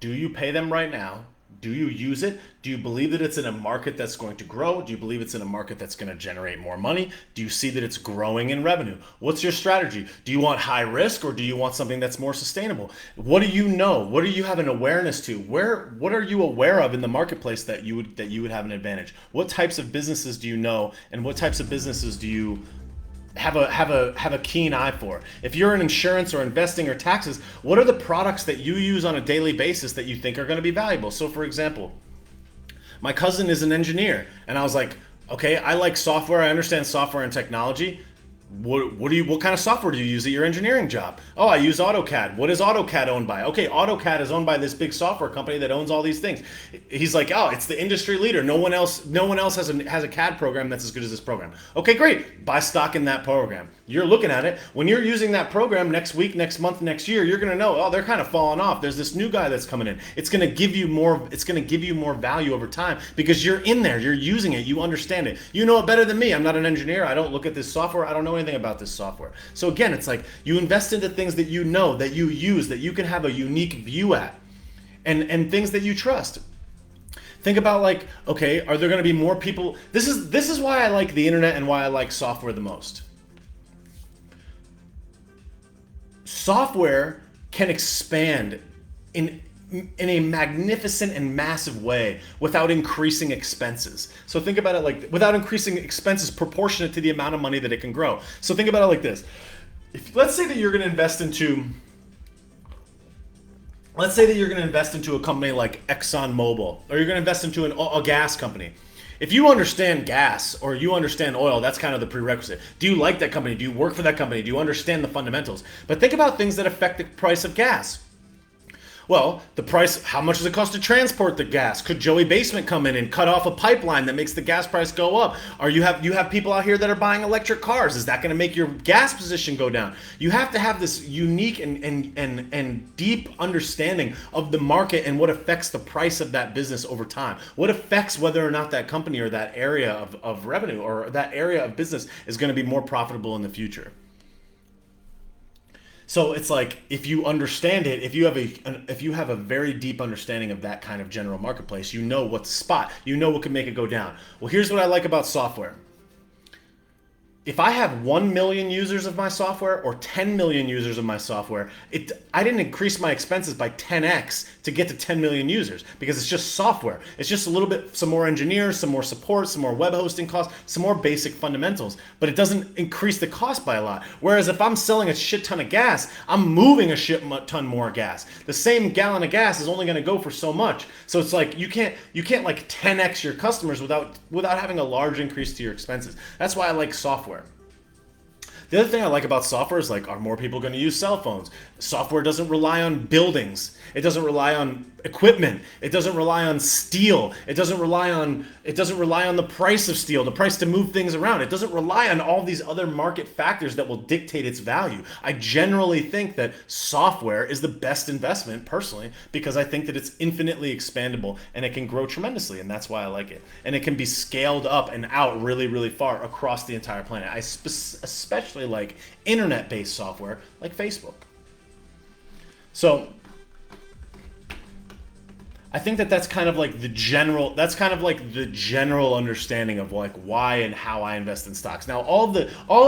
Do you pay them right now? Do you use it? Do you believe that it's in a market that's going to grow? Do you believe it's in a market that's going to generate more money? Do you see that it's growing in revenue? What's your strategy? Do you want high risk, or do you want something that's more sustainable? What do you know? What do you have an awareness to? What are you aware of in the marketplace that you would have an advantage? What types of businesses do you know, and what types of businesses do you have a keen eye for? If you're in insurance or investing or taxes, what are the products that you use on a daily basis that you think are going to be valuable? So for example, my cousin is an engineer, and I was like, okay, I like software. I understand software and technology. What kind of software do you use at your engineering job? Oh, I use AutoCAD. What is AutoCAD owned by? Okay, AutoCAD is owned by this big software company that owns all these things. He's like, oh, it's the industry leader. No one else has a CAD program that's as good as this program. Okay, great. Buy stock in that program. You're looking at it. When you're using that program next week, next month, next year, you're going to know, oh, they're kind of falling off. There's this new guy that's coming in. It's going to give you more value over time because you're in there. You're using it. You understand it. You know it better than me. I'm not an engineer. I don't look at this software. I don't know anything about this software. So again, it's like you invest into things that you know, that you use, that you can have a unique view at, and things that you trust. Think about, like, okay, are there going to be more people? This is why I like the internet and why I like software the most. Software can expand in a magnificent and massive way without increasing expenses. So think about it like, without increasing expenses proportionate to the amount of money that it can grow. So think about it like this. Let's say that you're going to invest into a company like ExxonMobil, or you're going to invest into a gas company. If you understand gas or you understand oil, that's kind of the prerequisite. Do you like that company? Do you work for that company? Do you understand the fundamentals? But think about things that affect the price of gas. Well, the price, how much does it cost to transport the gas? Could Joey Basement come in and cut off a pipeline that makes the gas price go up? Or you have people out here that are buying electric cars. Is that going to make your gas position go down? You have to have this unique and deep understanding of the market and what affects the price of that business over time. What affects whether or not that company or that area of revenue or that area of business is going to be more profitable in the future. So it's like, if you understand it, if you have a very deep understanding of that kind of general marketplace, you know what to spot, you know what can make it go down. Well, here's what I like about software. If I have 1 million users of my software or 10 million users of my software, I didn't increase my expenses by 10x to get to 10 million users, because it's just software. It's just a little bit, some more engineers, some more support, some more web hosting costs, some more basic fundamentals, but it doesn't increase the cost by a lot. Whereas if I'm selling a shit ton of gas, I'm moving a shit ton more gas. The same gallon of gas is only going to go for so much. So it's like, you can't like 10x your customers without having a large increase to your expenses. That's why I like software. The other thing I like about software is like, are more people going to use cell phones? Software doesn't rely on buildings. It doesn't rely on equipment. It doesn't rely on steel. It doesn't rely on the price of steel, the price to move things around. It doesn't rely on all these other market factors that will dictate its value. I generally think that software is the best investment personally, because I think that it's infinitely expandable and it can grow tremendously, and that's why I like it. And it can be scaled up and out really, really far across the entire planet. I especially like internet-based software like Facebook. So I think that that's kind of like the general understanding of like why and how I invest in stocks. Now all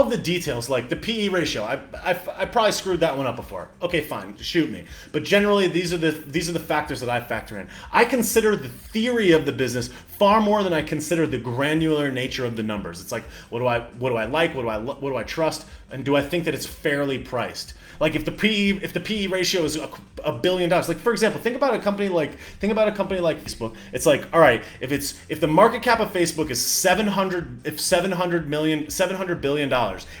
of the details, like the PE ratio, I probably screwed that one up before. Okay, fine, shoot me. But generally these are the factors that I factor in. I consider the theory of the business far more than I consider the granular nature of the numbers. It's like, what do I like, what do I trust, and do I think that it's fairly priced? Like if the PE ratio is $1 billion, like for example, think about a company like Facebook. It's like, all right, if the market cap of Facebook is $700 billion,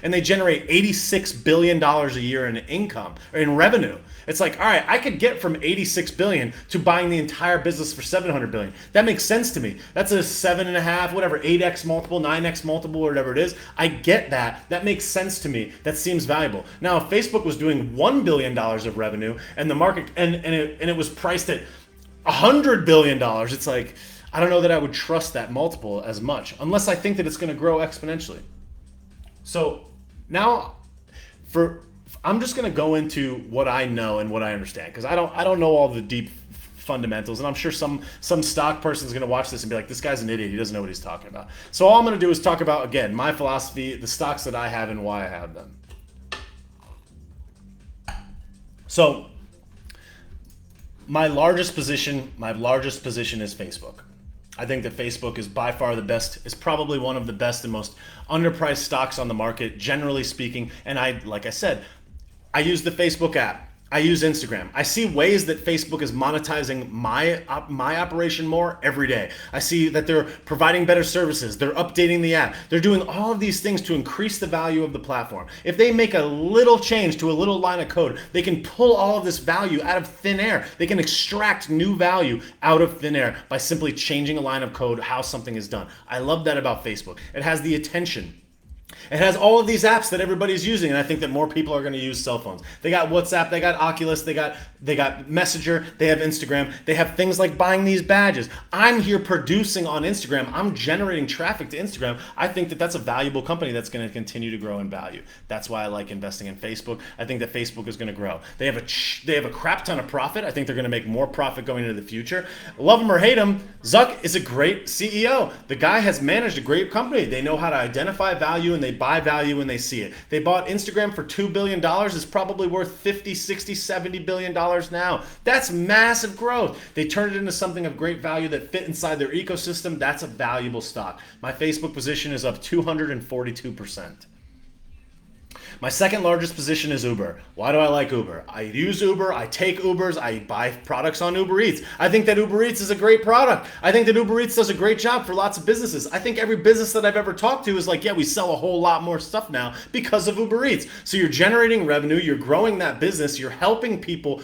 and they generate $86 billion a year in income or in revenue, it's like, all right, I could get from 86 billion to buying the entire business for 700 billion. That makes sense to me. That's a 7.5, whatever, 8x multiple, 9x multiple, whatever it is. I get that. That makes sense to me. That seems valuable. Now, if Facebook was doing $1 billion of revenue and the market and it was priced at $100 billion, it's like, I don't know that I would trust that multiple as much unless I think that it's going to grow exponentially. So now I'm just going to go into what I know and what I understand, because I don't know all the deep fundamentals, and I'm sure some stock person is going to watch this and be like, this guy's an idiot, he doesn't know what he's talking about. So all I'm going to do is talk about, again, my philosophy, the stocks that I have and why I have them. So my largest position is Facebook. I think that Facebook is by far the best, is probably one of the best and most underpriced stocks on the market, generally speaking. And like I said, I use the Facebook app. I use Instagram. I see ways that Facebook is monetizing my operation more every day. I see that they're providing better services. They're updating the app. They're doing all of these things to increase the value of the platform. If they make a little change to a little line of code, they can pull all of this value out of thin air. They can extract new value out of thin air by simply changing a line of code, how something is done. I love that about Facebook. It has the attention. It has all of these apps that everybody's using, and I think that more people are going to use cell phones. They got WhatsApp, they got Oculus, they got Messenger, they have Instagram, they have things like buying these badges. I'm here producing on Instagram. I'm generating traffic to Instagram. I think that that's a valuable company that's going to continue to grow in value. That's why I like investing in Facebook. I think that Facebook is going to grow. They have a crap ton of profit. I think they're going to make more profit going into the future. Love them or hate them, Zuck is a great CEO. The guy has managed a great company. They know how to identify value, and they buy value when they see it. They bought Instagram for $2 billion. It's probably worth 50, 60, 70 billion dollars now. That's massive growth. They turned it into something of great value that fit inside their ecosystem. That's a valuable stock. My Facebook position is up 242%. My second largest position is Uber. Why do I like Uber? I use Uber, I take Ubers, I buy products on Uber Eats. I think that Uber Eats is a great product. I think that Uber Eats does a great job for lots of businesses. I think every business that I've ever talked to is like, yeah, we sell a whole lot more stuff now because of Uber Eats. So you're generating revenue, you're growing that business, you're helping people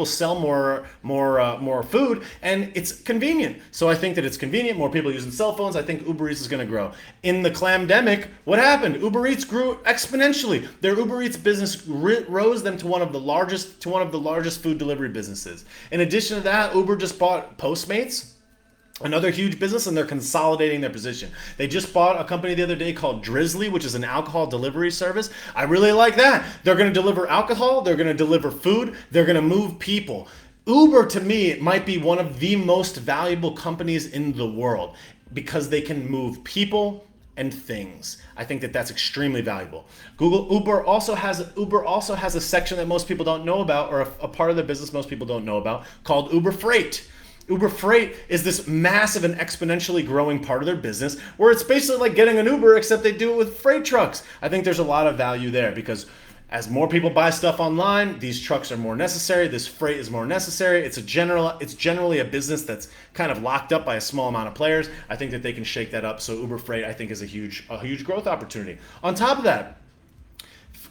sell more food, and it's convenient. So I think that it's convenient, more people using cell phones. I think Uber Eats is going to grow. In the clamdemic, what happened? Uber Eats grew exponentially. Their Uber Eats business rose them to one of the largest food delivery businesses. In addition to that, Uber just bought Postmates, another huge business, and they're consolidating their position. They just bought a company the other day called Drizzly, which is an alcohol delivery service. I really like that. They're going to deliver alcohol, they're going to deliver food, they're going to move people. Uber, to me, might be one of the most valuable companies in the world because they can move people and things. I think that that's extremely valuable. Uber also has a section that most people don't know about, or a part of their business most people don't know about, called Uber Freight. Uber Freight is this massive and exponentially growing part of their business where it's basically like getting an Uber, except they do it with freight trucks. I think there's a lot of value there because as more people buy stuff online, these trucks are more necessary. This freight is more necessary. It's generally a business that's kind of locked up by a small amount of players. I think that they can shake that up. So Uber Freight, I think, is a huge growth opportunity. On top of that,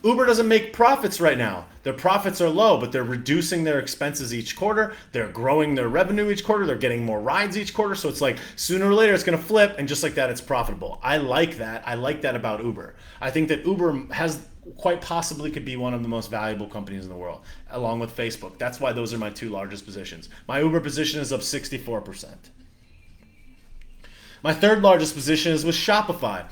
Uber doesn't make profits right now. Their profits are low, but they're reducing their expenses each quarter. They're growing their revenue each quarter. They're getting more rides each quarter. So it's like sooner or later it's going to flip, and just like that, it's profitable. I like that. I like that about Uber. I think that Uber has quite possibly could be one of the most valuable companies in the world, along with Facebook. That's why those are my two largest positions. My Uber position is up 64%. My third largest position is with Shopify.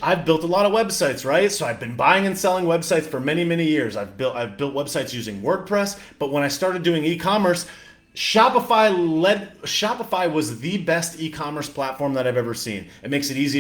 I've built a lot of websites, right? So I've been buying and selling websites for many, many years. I've built websites using WordPress, but when I started doing e-commerce, Shopify was the best e-commerce platform that I've ever seen. It makes it easy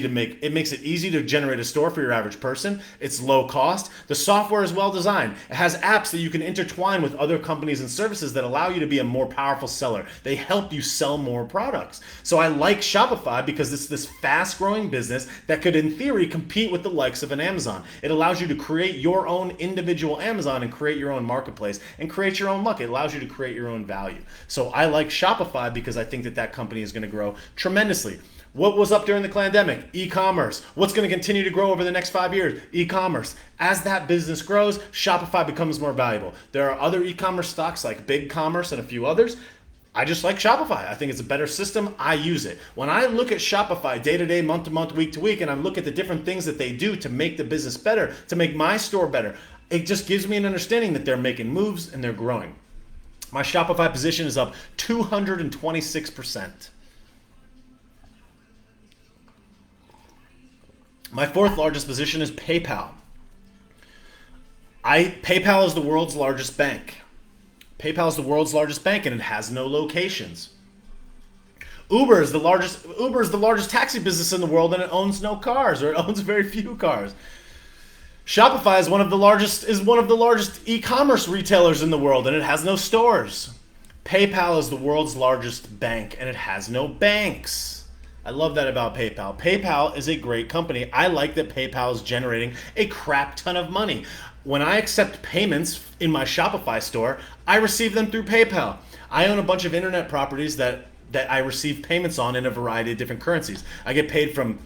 to generate a store for your average person. It's low cost. The software is well designed. It has apps that you can intertwine with other companies and services that allow you to be a more powerful seller. They help you sell more products. So I like Shopify because it's this fast-growing business that could, in theory, compete with the likes of an Amazon. It allows you to create your own individual Amazon and create your own marketplace and create your own luck. It allows you to create your own value. So I like Shopify because I think that company is going to grow tremendously. What was up during the pandemic? E-commerce. What's going to continue to grow over the next 5 years? E-commerce. As that business grows, Shopify becomes more valuable. There are other e-commerce stocks like BigCommerce and a few others. I just like Shopify. I think it's a better system. I use it. When I look at Shopify day to day, month to month, week to week, and I look at the different things that they do to make the business better, to make my store better, it just gives me an understanding that they're making moves and they're growing. My Shopify position is up 226%. My fourth largest position is PayPal. PayPal is the world's largest bank. PayPal is the world's largest bank, and it has no locations. Uber is the largest taxi business in the world, and it owns no cars, or it owns very few cars. Shopify is one of the largest e-commerce retailers in the world, and it has no stores. PayPal is the world's largest bank, and it has no banks. I love that about PayPal. PayPal is a great company. I like that PayPal is generating a crap ton of money. When I accept payments in my Shopify store, I receive them through PayPal. I own a bunch of internet properties that I receive payments on in a variety of different currencies. I get paid from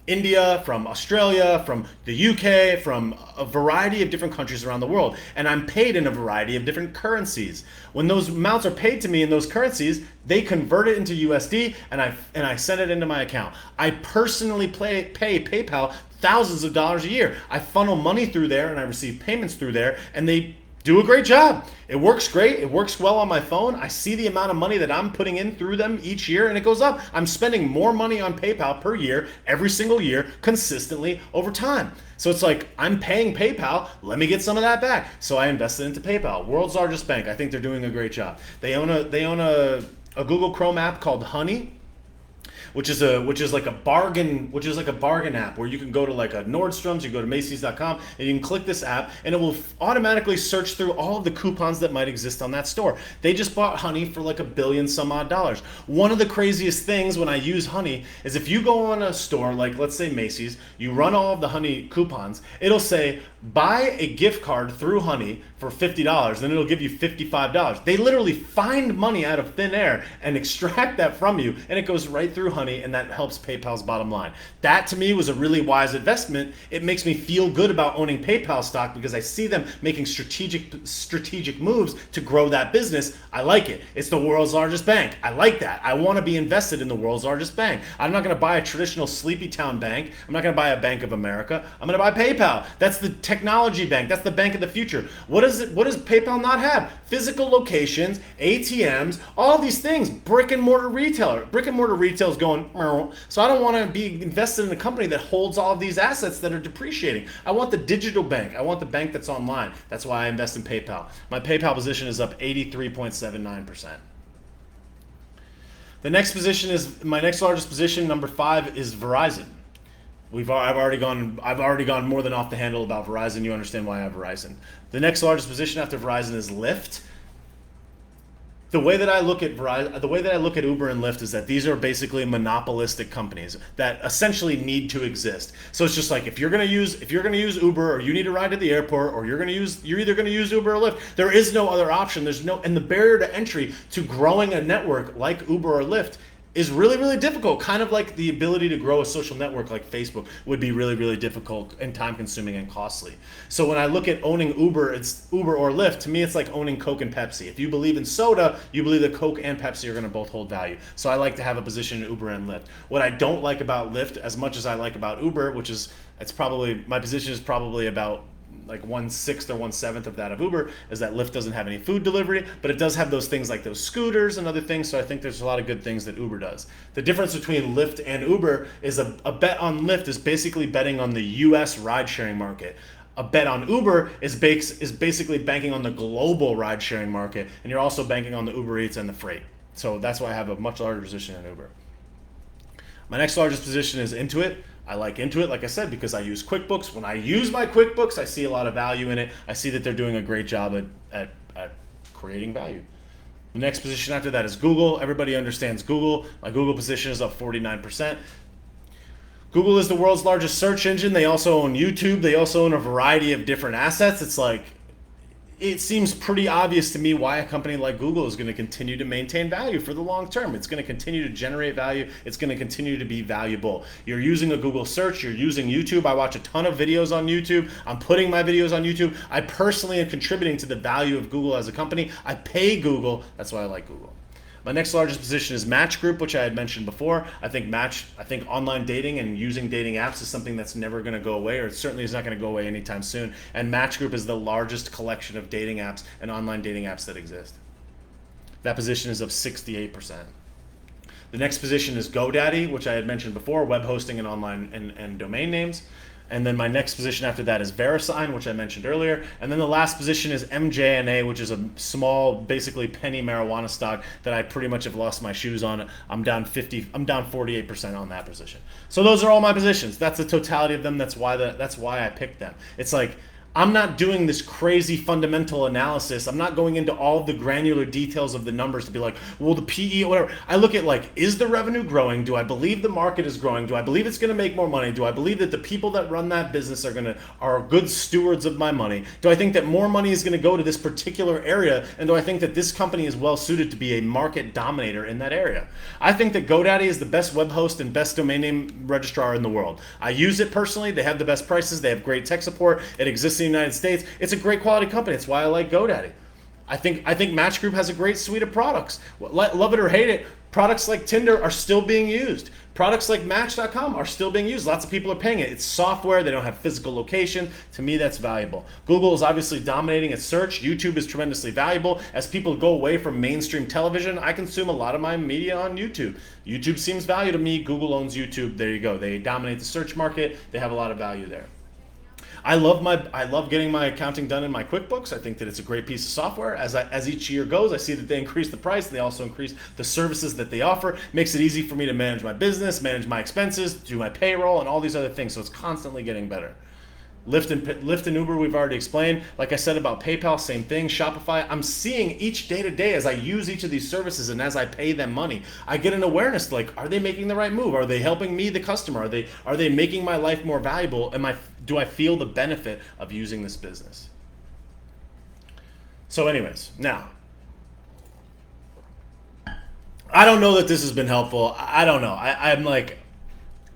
India, from Australia, from the UK, from a variety of different countries around the world. And I'm paid in a variety of different currencies. When those amounts are paid to me in those currencies, they convert it into USD and I send it into my account. I personally pay PayPal thousands of dollars a year. I funnel money through there and I receive payments through there, and they do a great job. It works great. It works well on my phone. I see the amount of money that I'm putting in through them each year, and it goes up. I'm spending more money on PayPal per year, every single year, consistently over time. So it's like, I'm paying PayPal, let me get some of that back. So I invested into PayPal, world's largest bank. I think they're doing a great job. They own a Google Chrome app called Honey, which is like a bargain app where you can go to like a Nordstrom's, you go to Macy's.com, and you can click this app and it will automatically search through all of the coupons that might exist on that store. They just bought Honey for like $1 billion some odd dollars. One of the craziest things when I use Honey is if you go on a store like, let's say Macy's, you run all of the Honey coupons, it'll say buy a gift card through Honey for $50, then it'll give you $55. They literally find money out of thin air and extract that from you, and it goes right through Honey, and that helps PayPal's bottom line. That to me was a really wise investment. It makes me feel good about owning PayPal stock because I see them making strategic moves to grow that business. I like it. It's the world's largest bank. I like that. I want to be invested in the world's largest bank. I'm not going to buy a traditional sleepy town bank. I'm not going to buy a Bank of America. I'm going to buy PayPal. That's the technology bank. That's the bank of the future. What does PayPal not have? Physical locations, ATMs, all these things. Brick and mortar retail is going, so I don't want to be invested in a company that holds all of these assets that are depreciating. I want the digital bank. I want the bank that's online. That's why I invest in PayPal. My PayPal position is up 83.79%. The next position is my next largest position, number 5, is Verizon. I've already gone more than off the handle about Verizon. You understand why I have Verizon. The next largest position after Verizon is Lyft. The way that I look at Uber and Lyft is that these are basically monopolistic companies that essentially need to exist. So it's just like if you're gonna use Uber, or you need a ride to the airport, or you're either gonna use Uber or Lyft. There is no other option. And the barrier to entry to growing a network like Uber or Lyft is really, really difficult. Kind of like the ability to grow a social network like Facebook would be really, really difficult and time consuming and costly. So when I look at owning Uber, it's Uber or Lyft. To me, it's like owning Coke and Pepsi. If you believe in soda, you believe that Coke and Pepsi are going to both hold value. So I like to have a position in Uber and Lyft. What I don't like about Lyft as much as I like about Uber, which is, it's probably, my position is probably about like 1/6 or 1/7 of that of Uber, is that Lyft doesn't have any food delivery, but it does have those things like those scooters and other things. So I think there's a lot of good things that Uber does. The difference between Lyft and Uber is a bet on Lyft is basically betting on the US ride sharing market. A bet on Uber is basically banking on the global ride sharing market, and you're also banking on the Uber Eats and the freight. So that's why I have a much larger position in Uber. My next largest position is Intuit. I like Intuit, like I said, because I use QuickBooks. When I use my QuickBooks, I see a lot of value in it. I see that they're doing a great job at creating value. The next position after that is Google. Everybody understands Google. My Google position is up 49%. Google is the world's largest search engine. They also own YouTube. They also own a variety of different assets. It's like, it seems pretty obvious to me why a company like Google is going to continue to maintain value for the long term. It's going to continue to generate value. It's going to continue to be valuable. You're using a Google search. You're using YouTube. I watch a ton of videos on YouTube. I'm putting my videos on YouTube. I personally am contributing to the value of Google as a company. I pay Google. That's why I like Google. My next largest position is Match Group, which I had mentioned before. I think online dating and using dating apps is something that's never going to go away, or it certainly is not going to go away anytime soon. And Match Group is the largest collection of dating apps and online dating apps that exist. That position is up 68%. The next position is GoDaddy, which I had mentioned before, web hosting and online and domain names. And then my next position after that is VeriSign, which I mentioned earlier. And then the last position is MJNA, which is a small, basically penny marijuana stock that I pretty much have lost my shoes on. I'm down 48% on that position. So those are all my positions. That's the totality of them. That's why I picked them. It's like, I'm not doing this crazy fundamental analysis. I'm not going into all of the granular details of the numbers to be like, well, the PE or whatever. I look at like, is the revenue growing? Do I believe the market is growing? Do I believe it's going to make more money? Do I believe that the people that run that business are good stewards of my money? Do I think that more money is going to go to this particular area? And do I think that this company is well suited to be a market dominator in that area? I think that GoDaddy is the best web host and best domain name registrar in the world. I use it personally. They have the best prices. They have great tech support. It exists in the United States. It's a great quality company. It's why I like GoDaddy. I think Match Group has a great suite of products. Love it or hate it, products like Tinder are still being used. Products like Match.com are still being used. Lots of people are paying it. It's software. They don't have physical location. To me, that's valuable. Google is obviously dominating its search. YouTube is tremendously valuable. As people go away from mainstream television, I consume a lot of my media on YouTube. YouTube seems valuable to me. Google owns YouTube. There you go. They dominate the search market. They have a lot of value there. I love getting my accounting done in my QuickBooks. I think that it's a great piece of software. As each year goes, I see that they increase the price. They also increase the services that they offer. Makes it easy for me to manage my business, manage my expenses, do my payroll, and all these other things. So it's constantly getting better. Lyft and Uber, we've already explained. Like I said about PayPal, same thing. Shopify, I'm seeing each day to day as I use each of these services and as I pay them money, I get an awareness like, are they making the right move? Are they helping me, the customer? Are they making my life more valuable? Do I feel the benefit of using this business? So anyways, now, I don't know that this has been helpful. I don't know.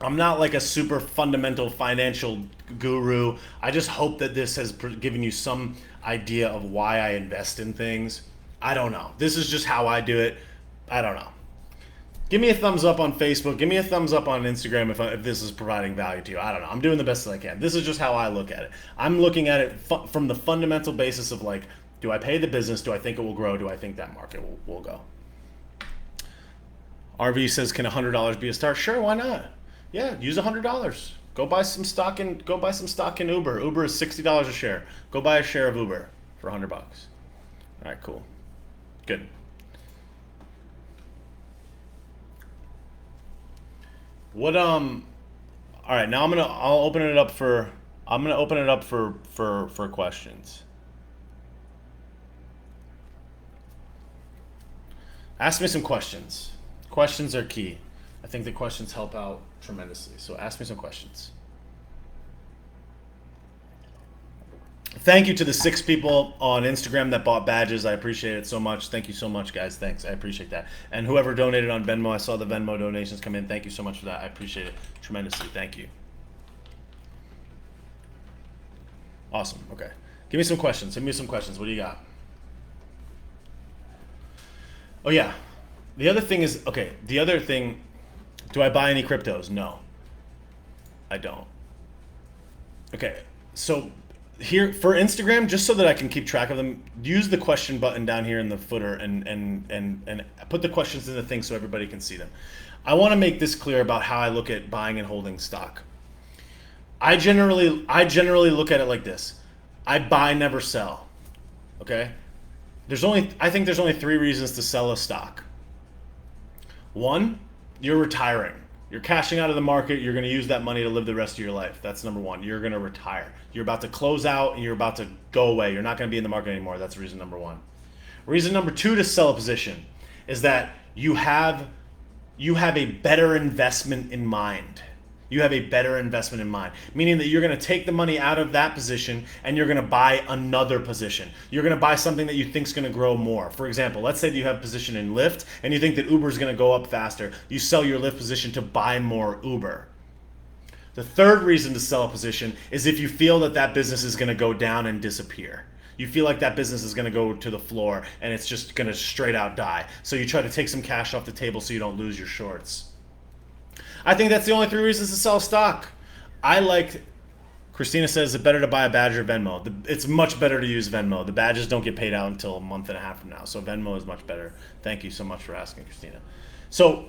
I'm not like a super fundamental financial guru. I just hope that this has given you some idea of why I invest in things. I don't know. This is just how I do it. I don't know. Give me a thumbs up on Facebook. Give me a thumbs up on Instagram if this is providing value to you. I don't know. I'm doing the best that I can. This is just how I look at it. I'm looking at it from the fundamental basis of like, do I pay the business? Do I think it will grow? Do I think that market will go? RV says, can $100 be a start? Sure, why not? Yeah, use $100. Go buy some stock in Uber. Uber is $60 a share. Go buy a share of Uber for $100. All right, cool. Good. All right, now I'm gonna open it up for questions. Ask me some questions. Questions are key. I think the questions help out tremendously. So ask me some questions. Thank you to the 6 people on Instagram that bought badges. I appreciate it so much. Thank you so much, guys. Thanks. I appreciate that. And whoever donated on Venmo, I saw the Venmo donations come in. Thank you so much for that. I appreciate it tremendously. Thank you. Awesome. Okay. Give me some questions. Send me some questions. What do you got? Oh, yeah. The other thing is, okay, the other thing, do I buy any cryptos? No. I don't. Okay. So here for Instagram, just so that I can keep track of them, use the question button down here in the footer and put the questions in the thing so everybody can see them. I want to make this clear about how I look at buying and holding stock. I generally look at it like this. I buy, never sell. Okay? I think there's only 3 reasons to sell a stock. 1, you're retiring. You're cashing out of the market. You're going to use that money to live the rest of your life. That's number 1. You're going to retire. You're about to close out and you're about to go away. You're not going to be in the market anymore. That's reason number 1. Reason number 2 to sell a position is that you have a better investment in mind. You have a better investment in mind, meaning that you're going to take the money out of that position and you're going to buy another position. You're going to buy something that you think is going to grow more. For example, let's say that you have a position in Lyft and you think that Uber is going to go up faster. You sell your Lyft position to buy more Uber. The third reason to sell a position is if you feel that that business is going to go down and disappear. You feel like that business is going to go to the floor and it's just going to straight out die. So you try to take some cash off the table so you don't lose your shorts. I think that's the only 3 reasons to sell stock. Christina says it's better to buy a badge or Venmo. It's much better to use Venmo. The badges don't get paid out until a month and a half from now. So Venmo is much better. Thank you so much for asking, Christina. So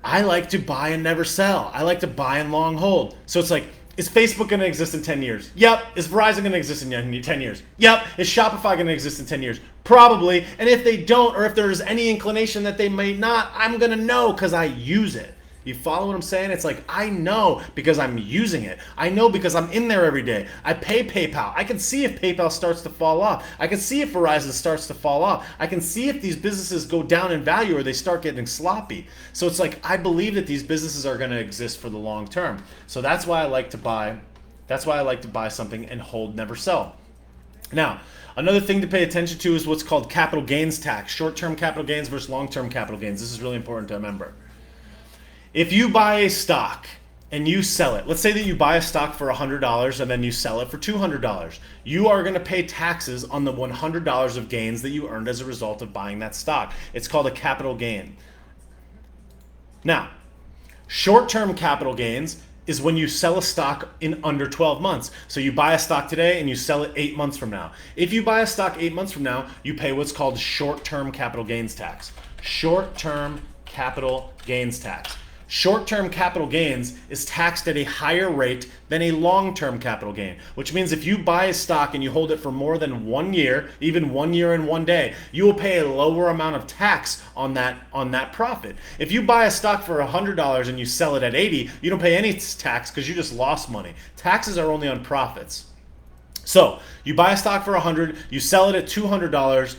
I like to buy and never sell. I like to buy and long hold. So it's like, is Facebook going to exist in 10 years? Yep. Is Verizon going to exist in 10 years? Yep. Is Shopify going to exist in 10 years? Probably. And if they don't, or if there's any inclination that they may not, I'm going to know because I use it. You follow what I'm saying? It's like, I know because I'm using it. I know because I'm in there every day. I pay PayPal. I can see if PayPal starts to fall off. I can see if Verizon starts to fall off. I can see if these businesses go down in value or they start getting sloppy. So it's like, I believe that these businesses are going to exist for the long term. So that's why I like to buy. That's why I like to buy something and hold, never sell. Now, another thing to pay attention to is what's called capital gains tax. Short-term capital gains versus long-term capital gains. This is really important to remember. If you buy a stock and you sell it, let's say that you buy a stock for $100 and then you sell it for $200, you are going to pay taxes on the $100 of gains that you earned as a result of buying that stock. It's called a capital gain. Now, short-term capital gains is when you sell a stock in under 12 months. So you buy a stock today and you sell it 8 months from now. If you buy a stock 8 months from now, you pay what's called short-term capital gains tax. Short-term capital gains tax. Short-term capital gains is taxed at a higher rate than a long-term capital gain, which means if you buy a stock and you hold it for more than 1 year, even 1 year and 1 day, you will pay a lower amount of tax on that profit. If you buy a stock for $100 and you sell it at 80, you don't pay any tax because you just lost money. Taxes are only on profits. So you buy a stock for $100, you sell it at $200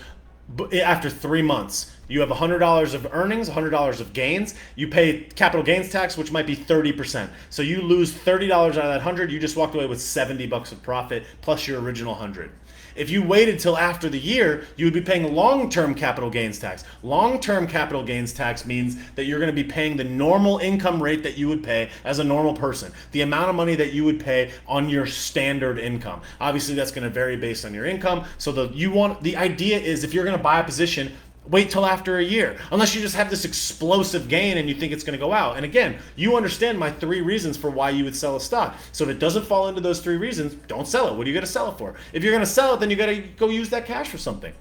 after 3 months. You have $100 of earnings, $100 of gains. You pay capital gains tax, which might be 30%. So you lose $30 out of that 100. You just walked away with $70 of profit plus your original 100. If you waited till after the year, you would be paying long-term capital gains tax. Long-term capital gains tax means that you're going to be paying the normal income rate that you would pay as a normal person, the amount of money that you would pay on your standard income. Obviously, that's going to vary based on your income. So the idea is if you're going to buy a position, wait till after a year, unless you just have this explosive gain and you think it's going to go out. And again, you understand my 3 reasons for why you would sell a stock. So if it doesn't fall into those 3 reasons, don't sell it. What are you going to sell it for? If you're going to sell it, then you got to go use that cash for something.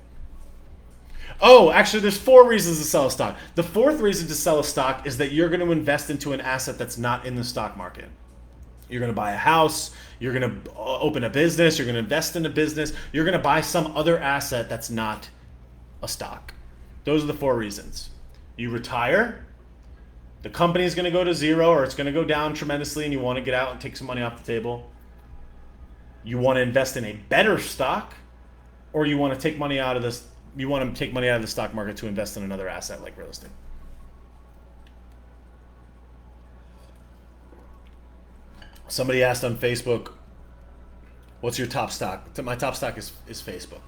Oh, actually, there's 4 reasons to sell a stock. The 4th reason to sell a stock is that you're going to invest into an asset that's not in the stock market. You're going to buy a house, you're going to open a business, you're going to invest in a business, you're going to buy some other asset that's not a stock. Those are the 4 reasons. You retire, the company is going to go to zero or it's going to go down tremendously and you want to get out and take some money off the table. You want to invest in a better stock, or you want to take money out of this. You want to take money out of the stock market to invest in another asset like real estate. Somebody asked on Facebook, What's your top stock? My top stock is Facebook.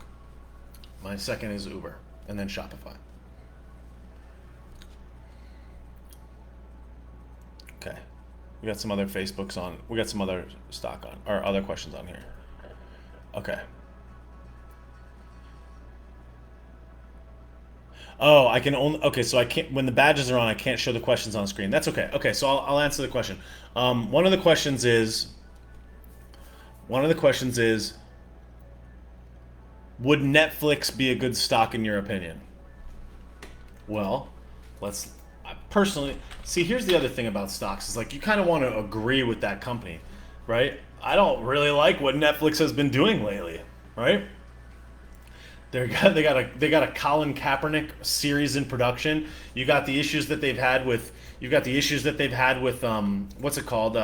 My second is Uber, and then Shopify. Okay. We got some other Facebooks on. We got some other stock on, or other questions on here. Okay. Oh, I can only. Okay, so I can't. When the badges are on, I can't show the questions on screen. That's okay. Okay, so I'll answer the question. One of the questions is. Would Netflix be a good stock in your opinion? Well, let's. I personally see. Here's the other thing about stocks is like you kind of want to agree with that company, right? I don't really like what Netflix has been doing lately, right? They got a Colin Kaepernick series in production. You got the issues that they've had with what's it called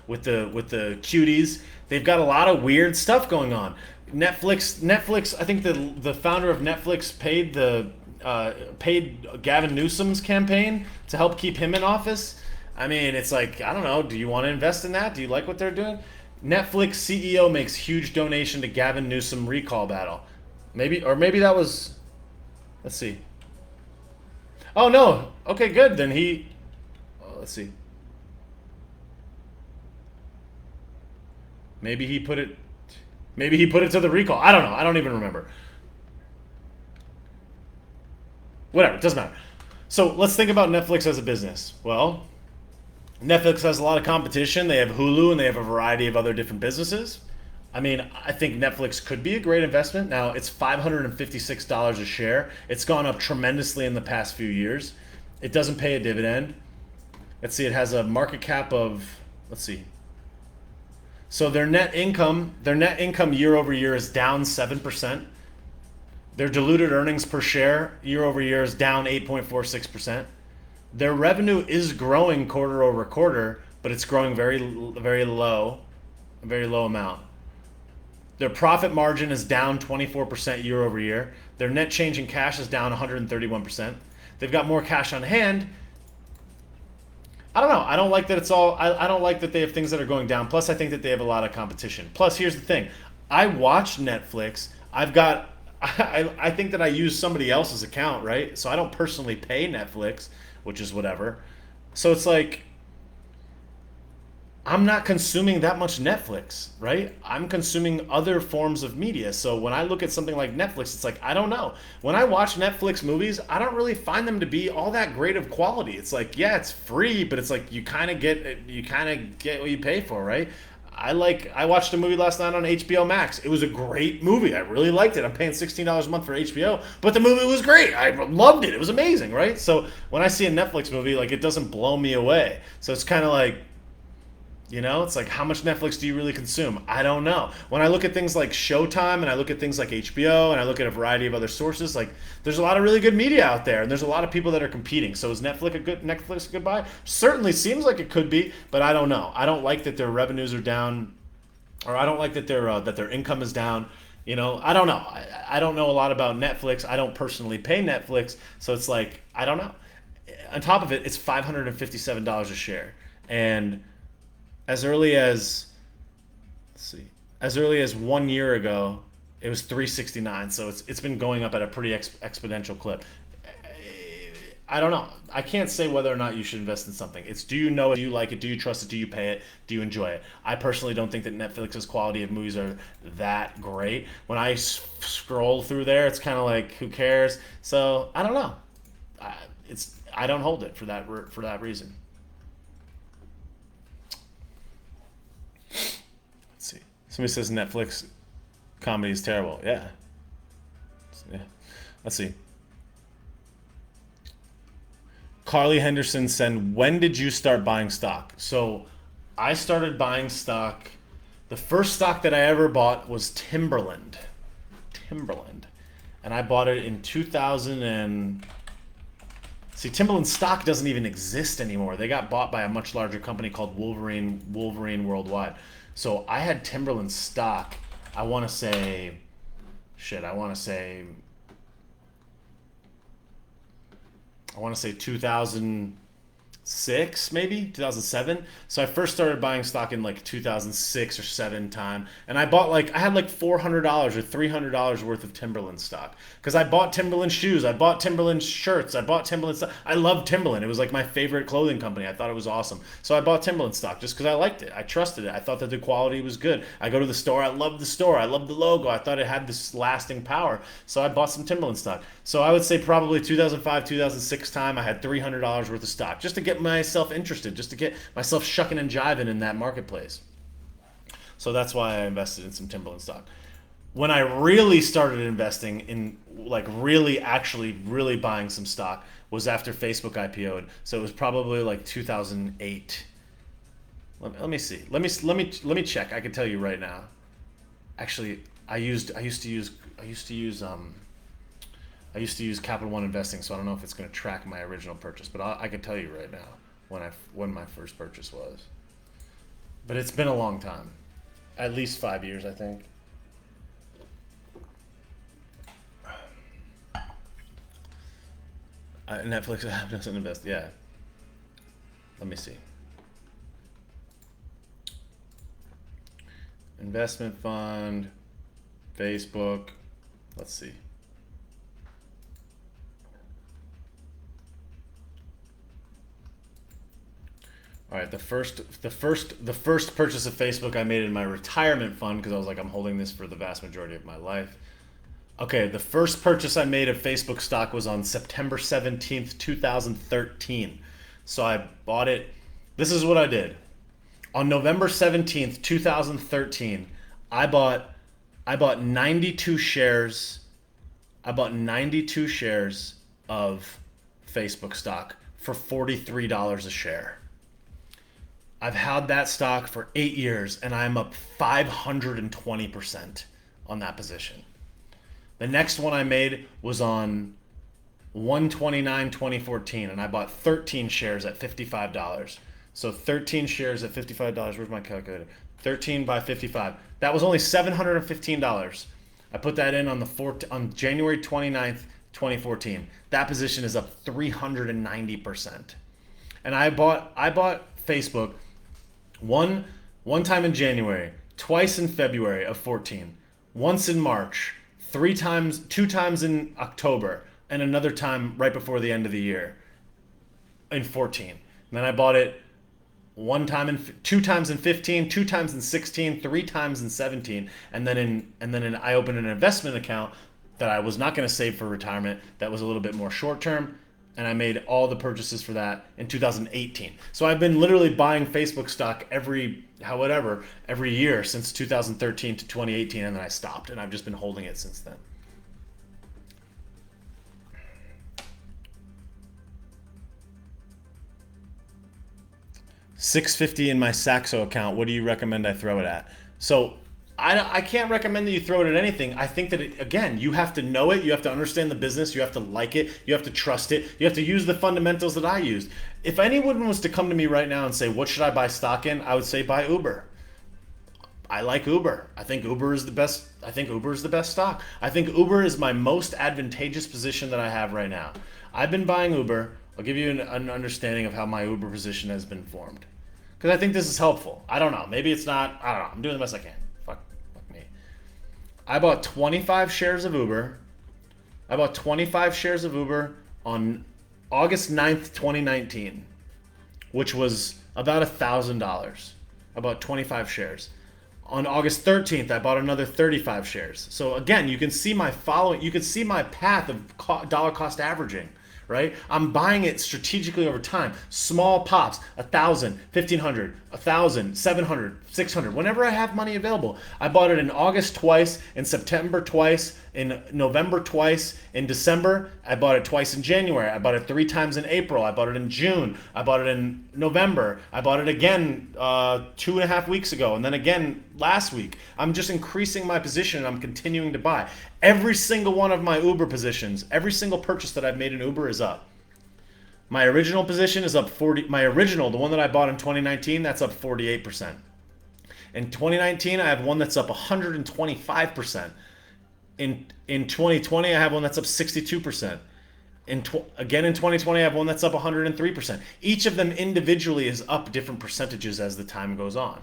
with the cuties. They've got a lot of weird stuff going on. Netflix. I think the founder of Netflix paid Gavin Newsom's campaign to help keep him in office. I mean, it's like I don't know. Do you want to invest in that? Do you like what they're doing? Netflix CEO makes huge donation to Gavin Newsom recall battle. Maybe that was. Let's see. Oh no. Okay, good. Then he. Oh, let's see. Maybe he put it. Maybe he put it to the recall. I don't know. I don't even remember. Whatever. It doesn't matter. So let's think about Netflix as a business. Well, Netflix has a lot of competition. They have Hulu and they have a variety of other different businesses. I mean, I think Netflix could be a great investment. Now, it's $556 a share. It's gone up tremendously in the past few years. It doesn't pay a dividend. Let's see, it has a market cap of, let's see. So their net income year over year is down 7%. Their diluted earnings per share year over year is down 8.46%. Their revenue is growing quarter over quarter, but it's growing very low, a very low amount. Their profit margin is down 24% year over year. Their net change in cash is down 131%. They've got more cash on hand. I don't know. I don't like that it's all. I don't like that they have things that are going down. Plus, I think that they have a lot of competition. Plus, here's the thing. I watch Netflix. I think that I use somebody else's account, right? So I don't personally pay Netflix, which is whatever. So it's like I'm not consuming that much Netflix, right? I'm consuming other forms of media. So when I look at something like Netflix, it's like, I don't know. When I watch Netflix movies, I don't really find them to be all that great of quality. It's like, yeah, it's free, but it's like you kind of get what you pay for, right? I watched a movie last night on HBO Max. It was a great movie. I really liked it. I'm paying $16 a month for HBO, but the movie was great. I loved it. It was amazing, right? So when I see a Netflix movie, like it doesn't blow me away. So it's kind of like, it's like, how much Netflix do you really consume? I don't know. When I look at things like Showtime and I look at things like HBO and I look at a variety of other sources, like there's a lot of really good media out there and there's a lot of people that are competing. So is Netflix a good buy? Certainly seems like it could be, but I don't know. I don't like that their revenues are down, or I don't like that their income is down. I don't know. I don't know a lot about Netflix. I don't personally pay Netflix, so it's like I don't know. On top of it, it's $557 a share, and as early as 1 year ago, it was $369. So it's been going up at a pretty exponential clip. I don't know. I can't say whether or not you should invest in something. It's, do you know it? Do you like it? Do you trust it? Do you pay it? Do you enjoy it? I personally don't think that Netflix's quality of movies are that great. When I scroll through there, it's kind of like, who cares? So I don't know. I don't hold it for that reason. Somebody says Netflix comedy is terrible. Yeah. Let's see. Carly Henderson said, when did you start buying stock? So I started buying stock. The first stock that I ever bought was Timberland. And I bought it in 2000 and... See, Timberland stock doesn't even exist anymore. They got bought by a much larger company called Wolverine Worldwide. So I had Timberland stock, I want to say 2000, maybe 2007. So I first started buying stock in like 2006 or 7 time, and I had like $400 or $300 worth of Timberland stock because I bought Timberland shoes, I bought Timberland shirts, I bought Timberland stock. I loved Timberland. It was like my favorite clothing company. I thought it was awesome. So I bought Timberland stock just because I liked it. I trusted it. I thought that the quality was good. I go to the store. I loved the store. I loved the logo. I thought it had this lasting power. So I bought some Timberland stock. So I would say probably 2005, 2006 time, I had $300 worth of stock just to get myself interested, just to get myself shucking and jiving in that marketplace. So that's why I invested in some Timberland stock. When I really started investing in, like, really actually really buying some stock was after Facebook IPO'd. So it was probably like 2008. Let me see. Let me check. I can tell you right now. Actually, I used to use Capital One Investing, so I don't know if it's going to track my original purchase, but I can tell you right now when my first purchase was. But it's been a long time, at least 5 years, I think. Netflix doesn't invest. Yeah. Let me see. Investment fund, Facebook. Let's see. All right, the first purchase of Facebook I made in my retirement fund because I was like, I'm holding this for the vast majority of my life. Okay, the first purchase I made of Facebook stock was on September 17th, 2013. So I bought it. This is what I did. On November 17th, 2013, I bought 92 shares. I bought 92 shares of Facebook stock for $43 a share. I've had that stock for 8 years and I'm up 520% on that position. The next one I made was on 1/29/2014 and I bought 13 shares at $55. So 13 shares at $55. Where's my calculator? 13 by 55. That was only $715. I put that in on January 29th, 2014. That position is up 390%. And I bought Facebook one time in January, twice in February of 14, once in March, 2 times in October, and another time right before the end of the year in 14. And then I bought it 2 times in 15, 2 times in 16, 3 times in 17, and then I opened an investment account that I was not going to save for retirement. That was a little bit more short term, and I made all the purchases for that in 2018. So I've been literally buying Facebook stock every year since 2013 to 2018, and then I stopped, and I've just been holding it since then. $650 in my Saxo account. What do you recommend I throw it at? So I can't recommend that you throw it at anything. I think that, again, you have to know it. You have to understand the business. You have to like it. You have to trust it. You have to use the fundamentals that I used. If anyone was to come to me right now and say, what should I buy stock in? I would say buy Uber. I like Uber. I think Uber is the best. I think Uber is the best stock. I think Uber is my most advantageous position that I have right now. I've been buying Uber. I'll give you an understanding of how my Uber position has been formed. Because I think this is helpful. I don't know. Maybe it's not. I don't know. I'm doing the best I can. Fuck me. I bought 25 shares of Uber. I bought 25 shares of Uber on August 9th, 2019, which was about $1,000. I bought 25 shares. On August 13th, I bought another 35 shares. So again, you can see my path of dollar cost averaging. Right? I'm buying it strategically over time. Small pops, 1,000, 1,500, 1,000, 700, 600. Whenever I have money available. I bought it in August twice, in September twice, in November twice, in December. I bought it twice in January. I bought it 3 times in April. I bought it in June. I bought it in November. I bought it again 2.5 weeks ago, and then again last week. I'm just increasing my position, and I'm continuing to buy. Every single one of my Uber positions, every single purchase that I've made in Uber is up. My original position is up 40. My original, the one that I bought in 2019, that's up 48%. In 2019, I have one that's up 125%. In 2020, I have one that's up 62%. Again in 2020, I have one that's up 103%. Each of them individually is up different percentages as the time goes on.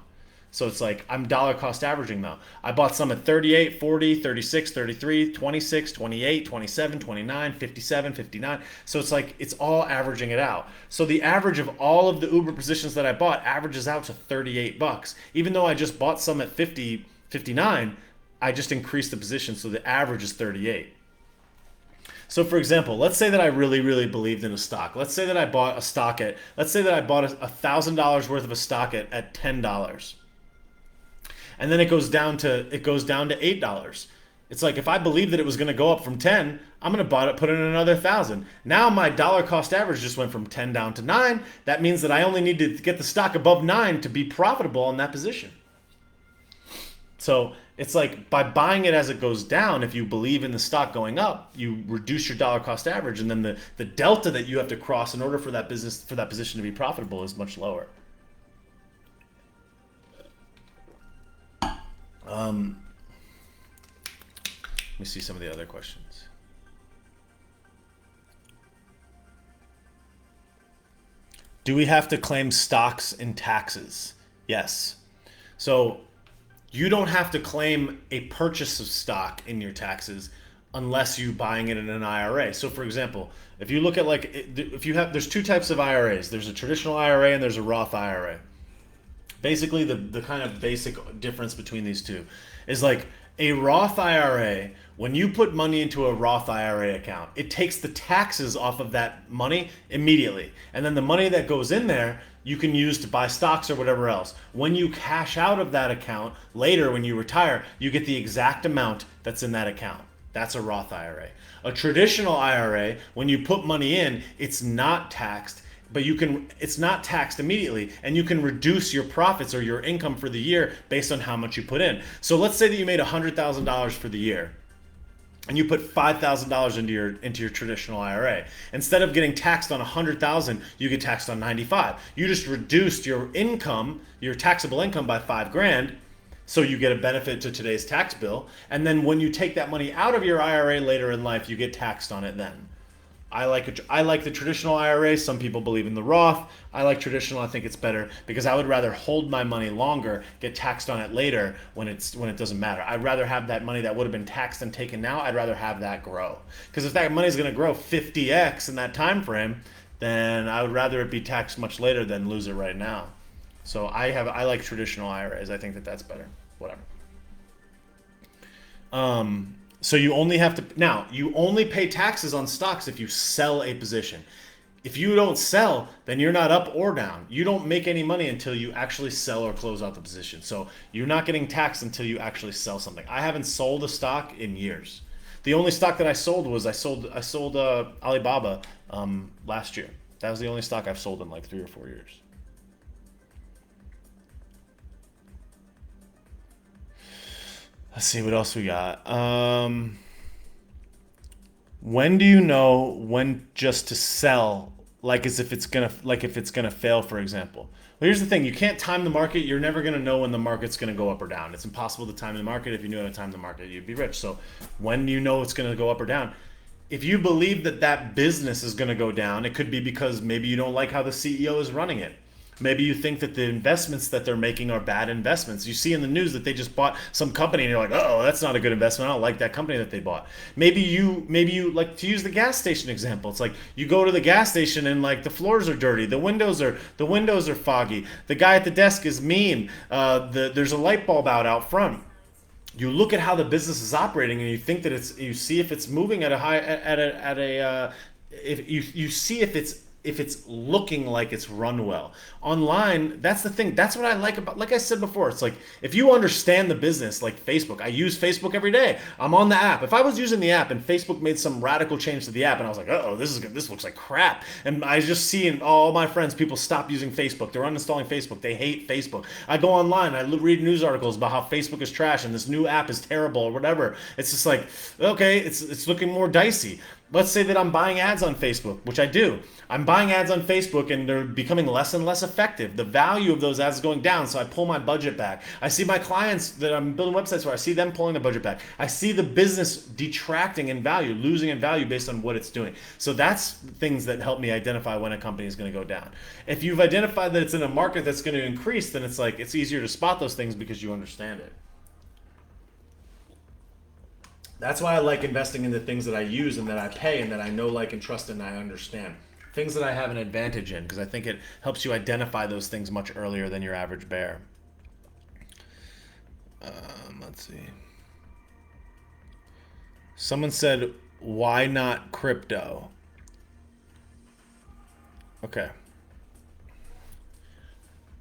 So it's like I'm dollar cost averaging now. I bought some at 38, 40, 36, 33, 26, 28, 27, 29, 57, 59. So it's like it's all averaging it out. So the average of all of the Uber positions that I bought averages out to $38. Even though I just bought some at 50, 59, I just increased the position, so the average is 38. So for example, let's say that I really, really believed in a stock. Let's say that I bought a stock at, let's say that I bought $1,000 worth of a stock at $10. And then it goes down to $8. It's like if I believe that it was going to go up from 10, I'm going to put in another 1,000. Now my dollar cost average just went from 10 down to 9. That means that I only need to get the stock above 9 to be profitable in that position. So it's like by buying it as it goes down, if you believe in the stock going up, you reduce your dollar cost average, and then the delta that you have to cross in order for that position to be profitable is much lower. Let me see some of the other questions. Do we have to claim stocks in taxes? Yes. So you don't have to claim a purchase of stock in your taxes unless you're buying it in an IRA. So for example, if you look at there's two types of IRAs. There's a traditional IRA and there's a Roth IRA. Basically, the kind of basic difference between these two is like a Roth IRA, when you put money into a Roth IRA account, it takes the taxes off of that money immediately. And then the money that goes in there, you can use to buy stocks or whatever else. When you cash out of that account later, when you retire, you get the exact amount that's in that account. That's a Roth IRA. A traditional IRA, when you put money in, it's not taxed. But it's not taxed immediately, and you can reduce your profits or your income for the year based on how much you put in. So let's say that you made $100,000 for the year, and you put $5,000 into your traditional IRA. Instead of getting taxed on $100,000, you get taxed on $95,000. You just reduced your income, your taxable income, by $5,000, so you get a benefit to today's tax bill. And then when you take that money out of your IRA later in life, you get taxed on it then. I like the traditional IRA. Some people believe in the Roth. I like traditional. I think it's better because I would rather hold my money longer, get taxed on it later when it doesn't matter. I'd rather have that money that would have been taxed and taken now. I'd rather have that grow, because if that money is going to grow 50x in that time frame, then I would rather it be taxed much later than lose it right now. So I like traditional IRAs. I think that's better. Whatever. So you only pay taxes on stocks if you sell a position. If you don't sell, then you're not up or down. You don't make any money until you actually sell or close out the position. So you're not getting taxed until you actually sell something. I haven't sold a stock in years. The only stock that I sold was I sold Alibaba last year. That was the only stock I've sold in like 3 or 4 years. Let's see what else we got. When do you know when just to sell? If it's gonna fail, for example. Well, here's the thing: you can't time the market. You're never gonna know when the market's gonna go up or down. It's impossible to time the market. If you knew how to time the market, you'd be rich. So when do you know it's gonna go up or down? If you believe that business is gonna go down, it could be because maybe you don't like how the CEO is running it. Maybe you think that the investments that they're making are bad investments. You see in the news that they just bought some company and you're like, oh, that's not a good investment. I don't like that company that they bought. Maybe you like, to use the gas station example. It's like you go to the gas station and like the floors are dirty, the windows are foggy, the guy at the desk is mean, there's a light bulb out front. You look at how the business is operating and you think that you see if it's moving if it's looking like it's run well. Online, that's the thing. That's what I like about, like I said before, it's like if you understand the business, like Facebook. I use Facebook every day. I'm on the app. If I was using the app and Facebook made some radical change to the app and I was like, uh-oh, this looks like crap. And I just see in all my friends, people stop using Facebook. They're uninstalling Facebook. They hate Facebook. I go online, I read news articles about how Facebook is trash and this new app is terrible or whatever. It's just like, okay, it's looking more dicey. let's say that I'm buying ads on Facebook, which I do. I'm buying ads on Facebook and they're becoming less and less effective. The value of those ads is going down, so I pull my budget back. I see my clients that I'm building websites for, I see them pulling the budget back. I see the business detracting in value, losing in value based on what it's doing. So that's things that help me identify when a company is going to go down. If you've identified that it's in a market that's going to increase, then it's like it's easier to spot those things because you understand it. That's why I like investing in the things that I use and that I pay and that I know, like, and trust and I understand. Things that I have an advantage in, because I think it helps you identify those things much earlier than your average bear. Let's see. Someone said, why not crypto? Okay.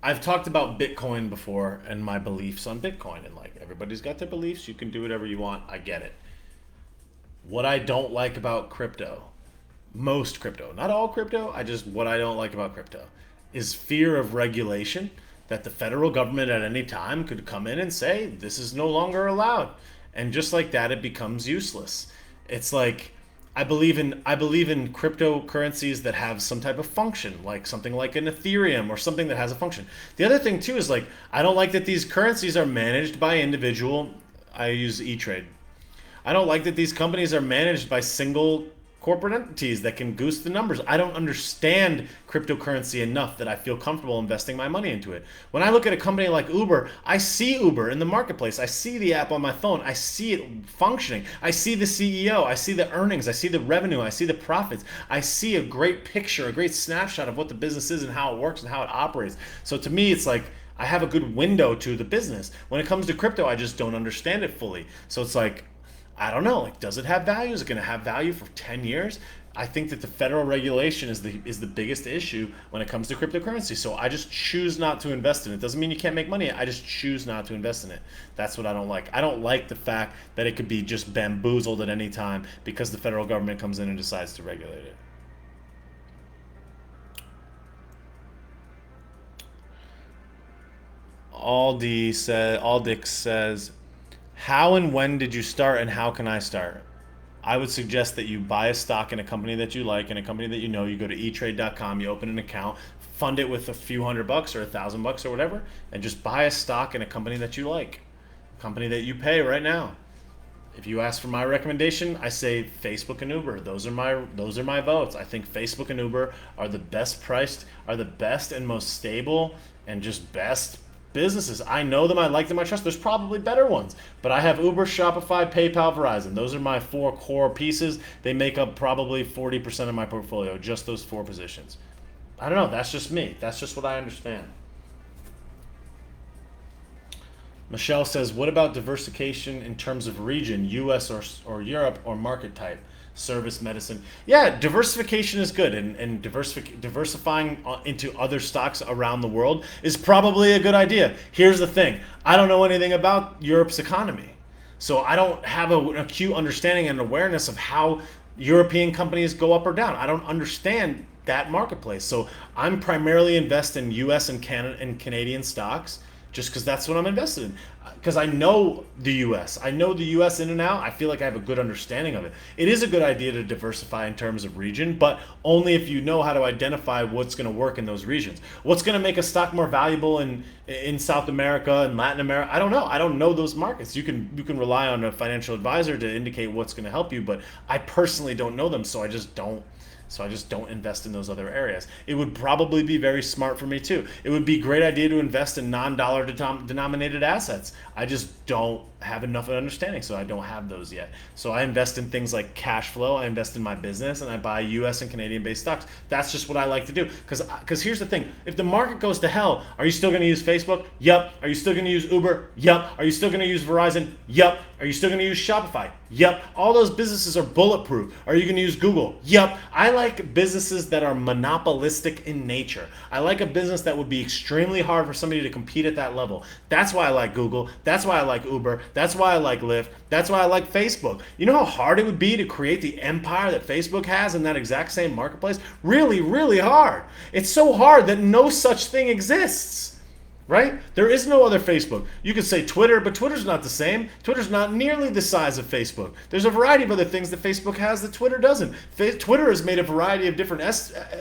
I've talked about Bitcoin before and my beliefs on Bitcoin. And like, everybody's got their beliefs. You can do whatever you want. I get it. What I don't like about crypto, most crypto, not all crypto, what I don't like about crypto is fear of regulation, that the federal government at any time could come in and say, this is no longer allowed. And just like that, it becomes useless. It's like, I believe in cryptocurrencies that have some type of function, like something like an Ethereum or something that has a function. The other thing too is like, I don't like that these currencies are managed by I use E-Trade. I don't like that these companies are managed by single corporate entities that can goose the numbers. I don't understand cryptocurrency enough that I feel comfortable investing my money into it. When I look at a company like Uber, I see Uber in the marketplace. I see the app on my phone. I see it functioning. I see the CEO. I see the earnings. I see the revenue. I see the profits. I see a great picture, a great snapshot of what the business is and how it works and how it operates. So to me, it's like I have a good window to the business. When it comes to crypto, I just don't understand it fully. So it's like, I don't know, like, does it have value? Is it going to have value for 10 years? I think that the federal regulation is the biggest issue when it comes to cryptocurrency. So I just choose not to invest in it. Doesn't mean you can't make money. I just choose not to invest in it. That's what I don't like. I don't like the fact that it could be just bamboozled at any time because the federal government comes in and decides to regulate it. Aldic says, how and when did you start and how can I start? I would suggest that you buy a stock in a company that you like, in a company that you know. You go to etrade.com, you open an account, fund it with a few $100 or $1,000 or whatever, and just buy a stock in a company that you like, a company that you pay right now. If you ask for my recommendation, I say Facebook and Uber. Those are my votes. I think Facebook and Uber are the best priced, are the best and most stable and just best businesses. I know them, I like them, I trust. There's probably better ones, but I have Uber, Shopify, PayPal, Verizon. Those are my 4 core pieces. They make up probably 40% of my portfolio, just those 4 positions. I don't know, that's just me. That's just what I understand. Michelle says, what about diversification in terms of region, US or Europe, or market type? Service, medicine. Yeah, diversification is good, and diversifying into other stocks around the world is probably a good idea. Here's the thing. I don't know anything about Europe's economy. So I don't have an acute understanding and awareness of how European companies go up or down. I don't understand that marketplace. So I'm primarily invested in US and Canadian stocks, just because that's what I'm invested in. Because I know the US. I know the US in and out. I feel like I have a good understanding of it. It is a good idea to diversify in terms of region, but only if you know how to identify what's going to work in those regions. What's going to make a stock more valuable in South America and Latin America? I don't know. I don't know those markets. You can rely on a financial advisor to indicate what's going to help you, but I personally don't know them, so I just don't invest in those other areas. It would probably be very smart for me too. It would be a great idea to invest in non-dollar denominated assets. I just don't have enough of an understanding, so I don't have those yet. So I invest in things like cash flow, I invest in my business, and I buy US and Canadian based stocks. That's just what I like to do. Because here's the thing, if the market goes to hell, are you still going to use Facebook? Yep. Are you still going to use Uber? Yep. Are you still going to use Verizon? Yep. Are you still going to use Shopify? Yep. All those businesses are bulletproof. Are you going to use Google? Yep. I like businesses that are monopolistic in nature. I like a business that would be extremely hard for somebody to compete at that level. That's why I like Google. That's why I like Uber. That's why I like Lyft. That's why I like Facebook. You know how hard it would be to create the empire that Facebook has in that exact same marketplace? Really, really hard. It's so hard that no such thing exists. right? There is no other Facebook. You could say Twitter, but Twitter's not the same. Twitter's not nearly the size of Facebook. There's a variety of other things that Facebook has that Twitter doesn't. Twitter has made a variety of different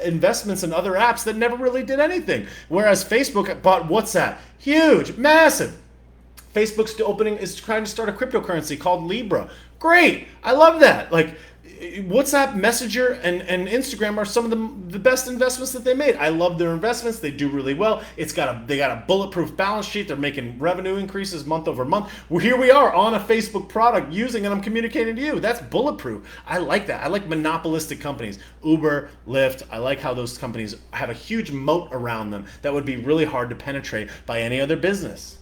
investments in other apps that never really did anything. Whereas Facebook bought WhatsApp. Huge, massive. Facebook's is trying to start a cryptocurrency called Libra. Great. I love that. Like, WhatsApp, Messenger, and Instagram are some of the best investments that they made. I love their investments. They do really well. They got a bulletproof balance sheet. They're making revenue increases month over month. Well, here we are on a Facebook product using, and I'm communicating to you. That's bulletproof. I like that. I like monopolistic companies. Uber, Lyft. I like how those companies have a huge moat around them that would be really hard to penetrate by any other business.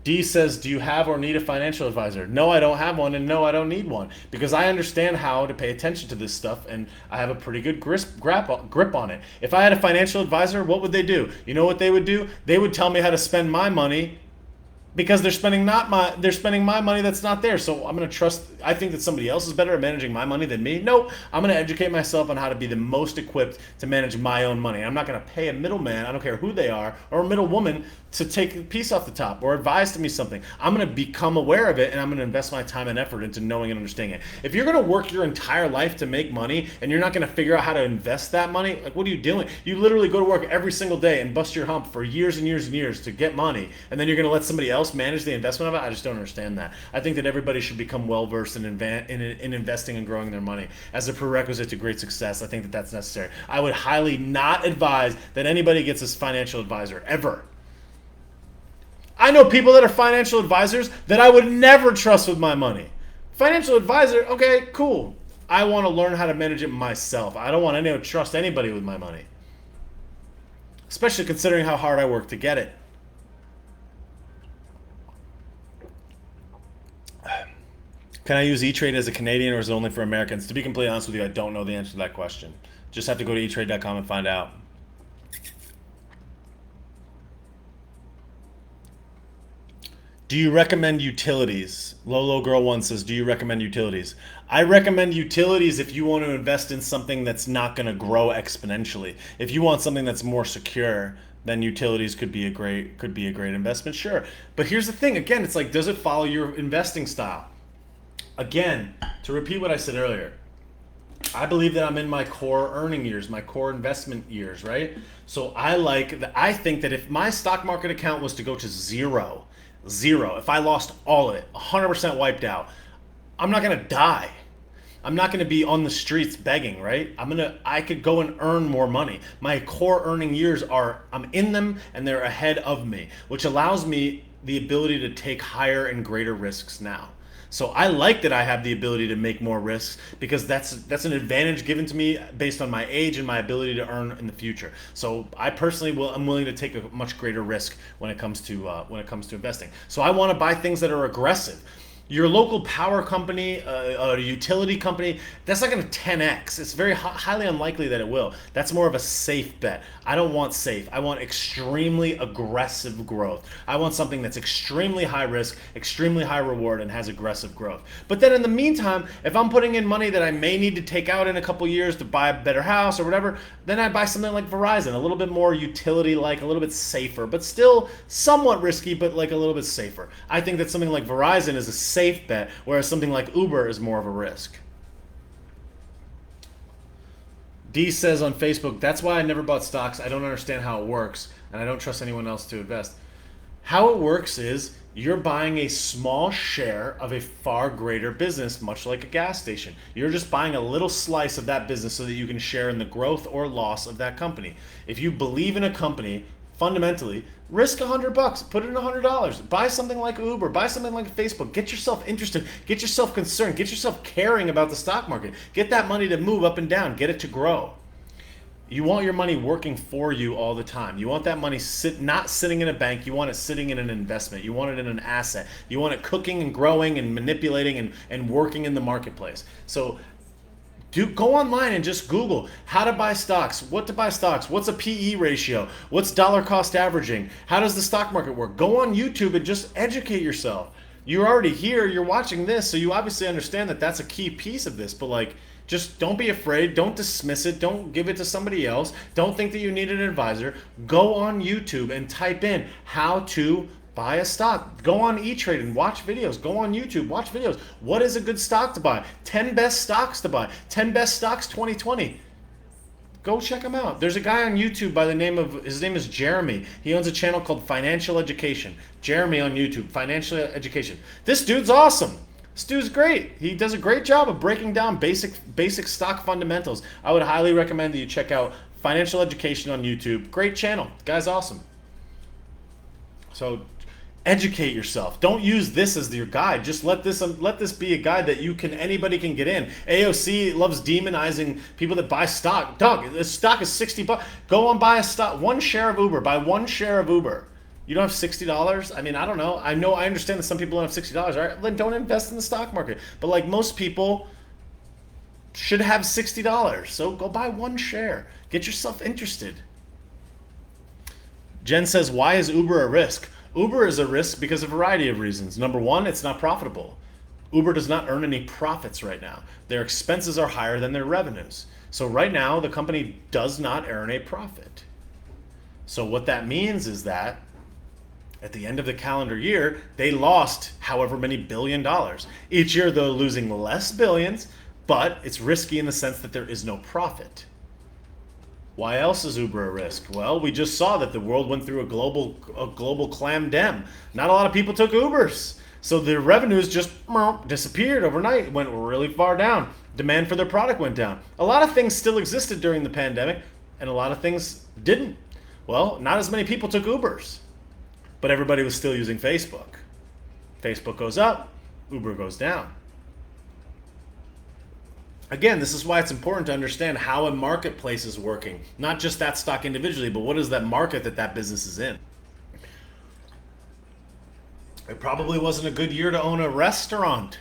D says, do you have or need a financial advisor? No, I don't have one, and no, I don't need one, because I understand how to pay attention to this stuff, and I have a pretty good grip on it. If I had a financial advisor, what would they do? You know what they would do? They would tell me how to spend my money, because they're spending my money that's not there. So I'm going to trust, I think that somebody else is better at managing my money than me. No, I'm going to educate myself on how to be the most equipped to manage my own money. I'm not going to pay a middleman, I don't care who they are, or a middlewoman to take a piece off the top or advise to me something. I'm going to become aware of it, and I'm going to invest my time and effort into knowing and understanding it. If you're going to work your entire life to make money and you're not going to figure out how to invest that money, like, what are you doing? You literally go to work every single day and bust your hump for years and years and years to get money, and then you're going to let somebody else manage the investment of it? I just don't understand that. I think that everybody should become well-versed in investing and growing their money as a prerequisite to great success. I think that that's necessary. I would highly not advise that anybody gets a financial advisor, ever. I know people that are financial advisors that I would never trust with my money. Financial advisor, okay, cool. I want to learn how to manage it myself. I don't want to trust anybody with my money, especially considering how hard I work to get it. Can I use E-Trade as a Canadian, or is it only for Americans? To be completely honest with you, I don't know the answer to that question. Just have to go to etrade.com and find out. Do you recommend utilities? Lolo Girl 1 says, do you recommend utilities? I recommend utilities if you want to invest in something that's not going to grow exponentially. If you want something that's more secure, then utilities could be a great investment, sure. But here's the thing, again, it's like, does it follow your investing style? Again, to repeat what I said earlier, I believe that I'm in my core earning years, my core investment years, right? So I think that if my stock market account was to go to zero, if I lost all of it, 100% wiped out, I'm not gonna die. I'm not gonna be on the streets begging, right? I could go and earn more money. My core earning years I'm in them, and they're ahead of me, which allows me the ability to take higher and greater risks now. So I like that I have the ability to make more risks, because that's an advantage given to me based on my age and my ability to earn in the future. So I personally I'm willing to take a much greater risk when it comes to investing. So I want to buy things that are aggressive. Your local power company, a utility company, that's not going to 10x. It's very highly unlikely that it will. That's more of a safe bet. I don't want safe. I want extremely aggressive growth. I want something that's extremely high risk, extremely high reward, and has aggressive growth. But then in the meantime, if I'm putting in money that I may need to take out in a couple years to buy a better house or whatever, then I buy something like Verizon, a little bit more utility-like, a little bit safer, but still somewhat risky, but like a little bit safer. I think that something like Verizon is a safe bet, whereas something like Uber is more of a risk. D says on Facebook, that's why I never bought stocks. I don't understand how it works, and I don't trust anyone else to invest. How it works is you're buying a small share of a far greater business, much like a gas station. You're just buying a little slice of that business so that you can share in the growth or loss of that company. If you believe in a company, fundamentally, risk $100, put in $100, buy something like Uber, buy something like Facebook, get yourself interested, get yourself concerned, get yourself caring about the stock market, get that money to move up and down, get it to grow. You want your money working for you all the time. You want that money not sitting in a bank. You want it sitting in an investment. You want it in an asset. You want it cooking and growing and manipulating and working in the marketplace. So go online and just Google how to buy stocks, what to buy stocks, what's a PE ratio, what's dollar cost averaging, how does the stock market work. Go on YouTube and just educate yourself. You're already here, you're watching this, so you obviously understand that that's a key piece of this, but like, Just don't be afraid. Don't dismiss it. Don't give it to somebody else. Don't think that you need an advisor. Go on YouTube and type in how to buy a stock. Go on E-Trade and watch videos. Go on YouTube, watch videos. What is a good stock to buy? 10 best stocks to buy. 10 best stocks 2020. Go check him out. There's a guy on YouTube by the name of, his name is Jeremy. He owns a channel called Financial Education. Jeremy on YouTube, Financial Education. This dude's awesome. This dude's great. He does a great job of breaking down basic stock fundamentals. I would highly recommend that you check out Financial Education on YouTube. Great channel. The guy's awesome. So educate yourself. Don't use this as your guide. Just let this be a guide that anybody can get in. AOC loves demonizing people that buy stock. Dog, this stock is $60. Go on, buy a stock, one share of Uber. Buy one share of Uber. You don't have $60? I mean, I don't know. I understand that some people don't have $60. All right, then don't invest in the stock market. But like most people should have $60. So go buy one share. Get yourself interested. Jen says, why is Uber a risk? Uber is a risk because of a variety of reasons. Number one, it's not profitable. Uber does not earn any profits right now. Their expenses are higher than their revenues. So right now, the company does not earn a profit. So what that means is that at the end of the calendar year, they lost however many $1 billion. Each year, they're losing less billions, but it's risky in the sense that there is no profit. Why else is Uber a risk? Well, we just saw that the world went through a global clam dem. Not a lot of people took Ubers. So their revenues just disappeared overnight, went really far down. Demand for their product went down. A lot of things still existed during the pandemic, and a lot of things didn't. Well, not as many people took Ubers, but everybody was still using Facebook. Facebook goes up, Uber goes down. Again, this is why it's important to understand how a marketplace is working. Not just that stock individually, but what is that market that business is in. It probably wasn't a good year to own a restaurant.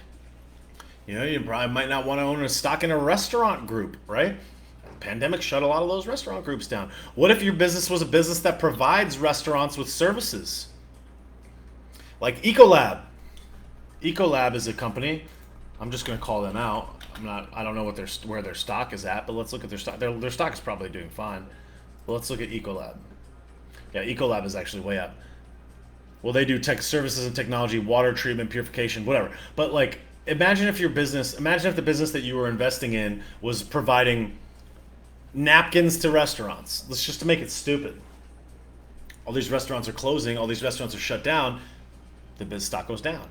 You probably might not want to own a stock in a restaurant group, right? The pandemic shut a lot of those restaurant groups down. What if your business was a business that provides restaurants with services? Like Ecolab. Ecolab is a company. I'm just going to call them out. I don't know where their stock is at, but let's look at their stock. Their stock is probably doing fine. But let's look at Ecolab. Yeah, Ecolab is actually way up. Well, they do tech services and technology, water treatment, purification, whatever. But like, imagine if the business that you were investing in was providing napkins to restaurants. Let's just to make it stupid. All these restaurants are closing. All these restaurants are shut down. The business stock goes down.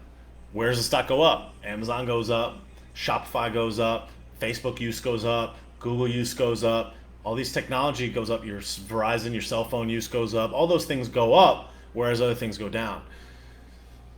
Where does the stock go up? Amazon goes up. Shopify goes up, Facebook use goes up, Google use goes up, all these technology goes up, your Verizon, your cell phone use goes up, all those things go up, whereas other things go down.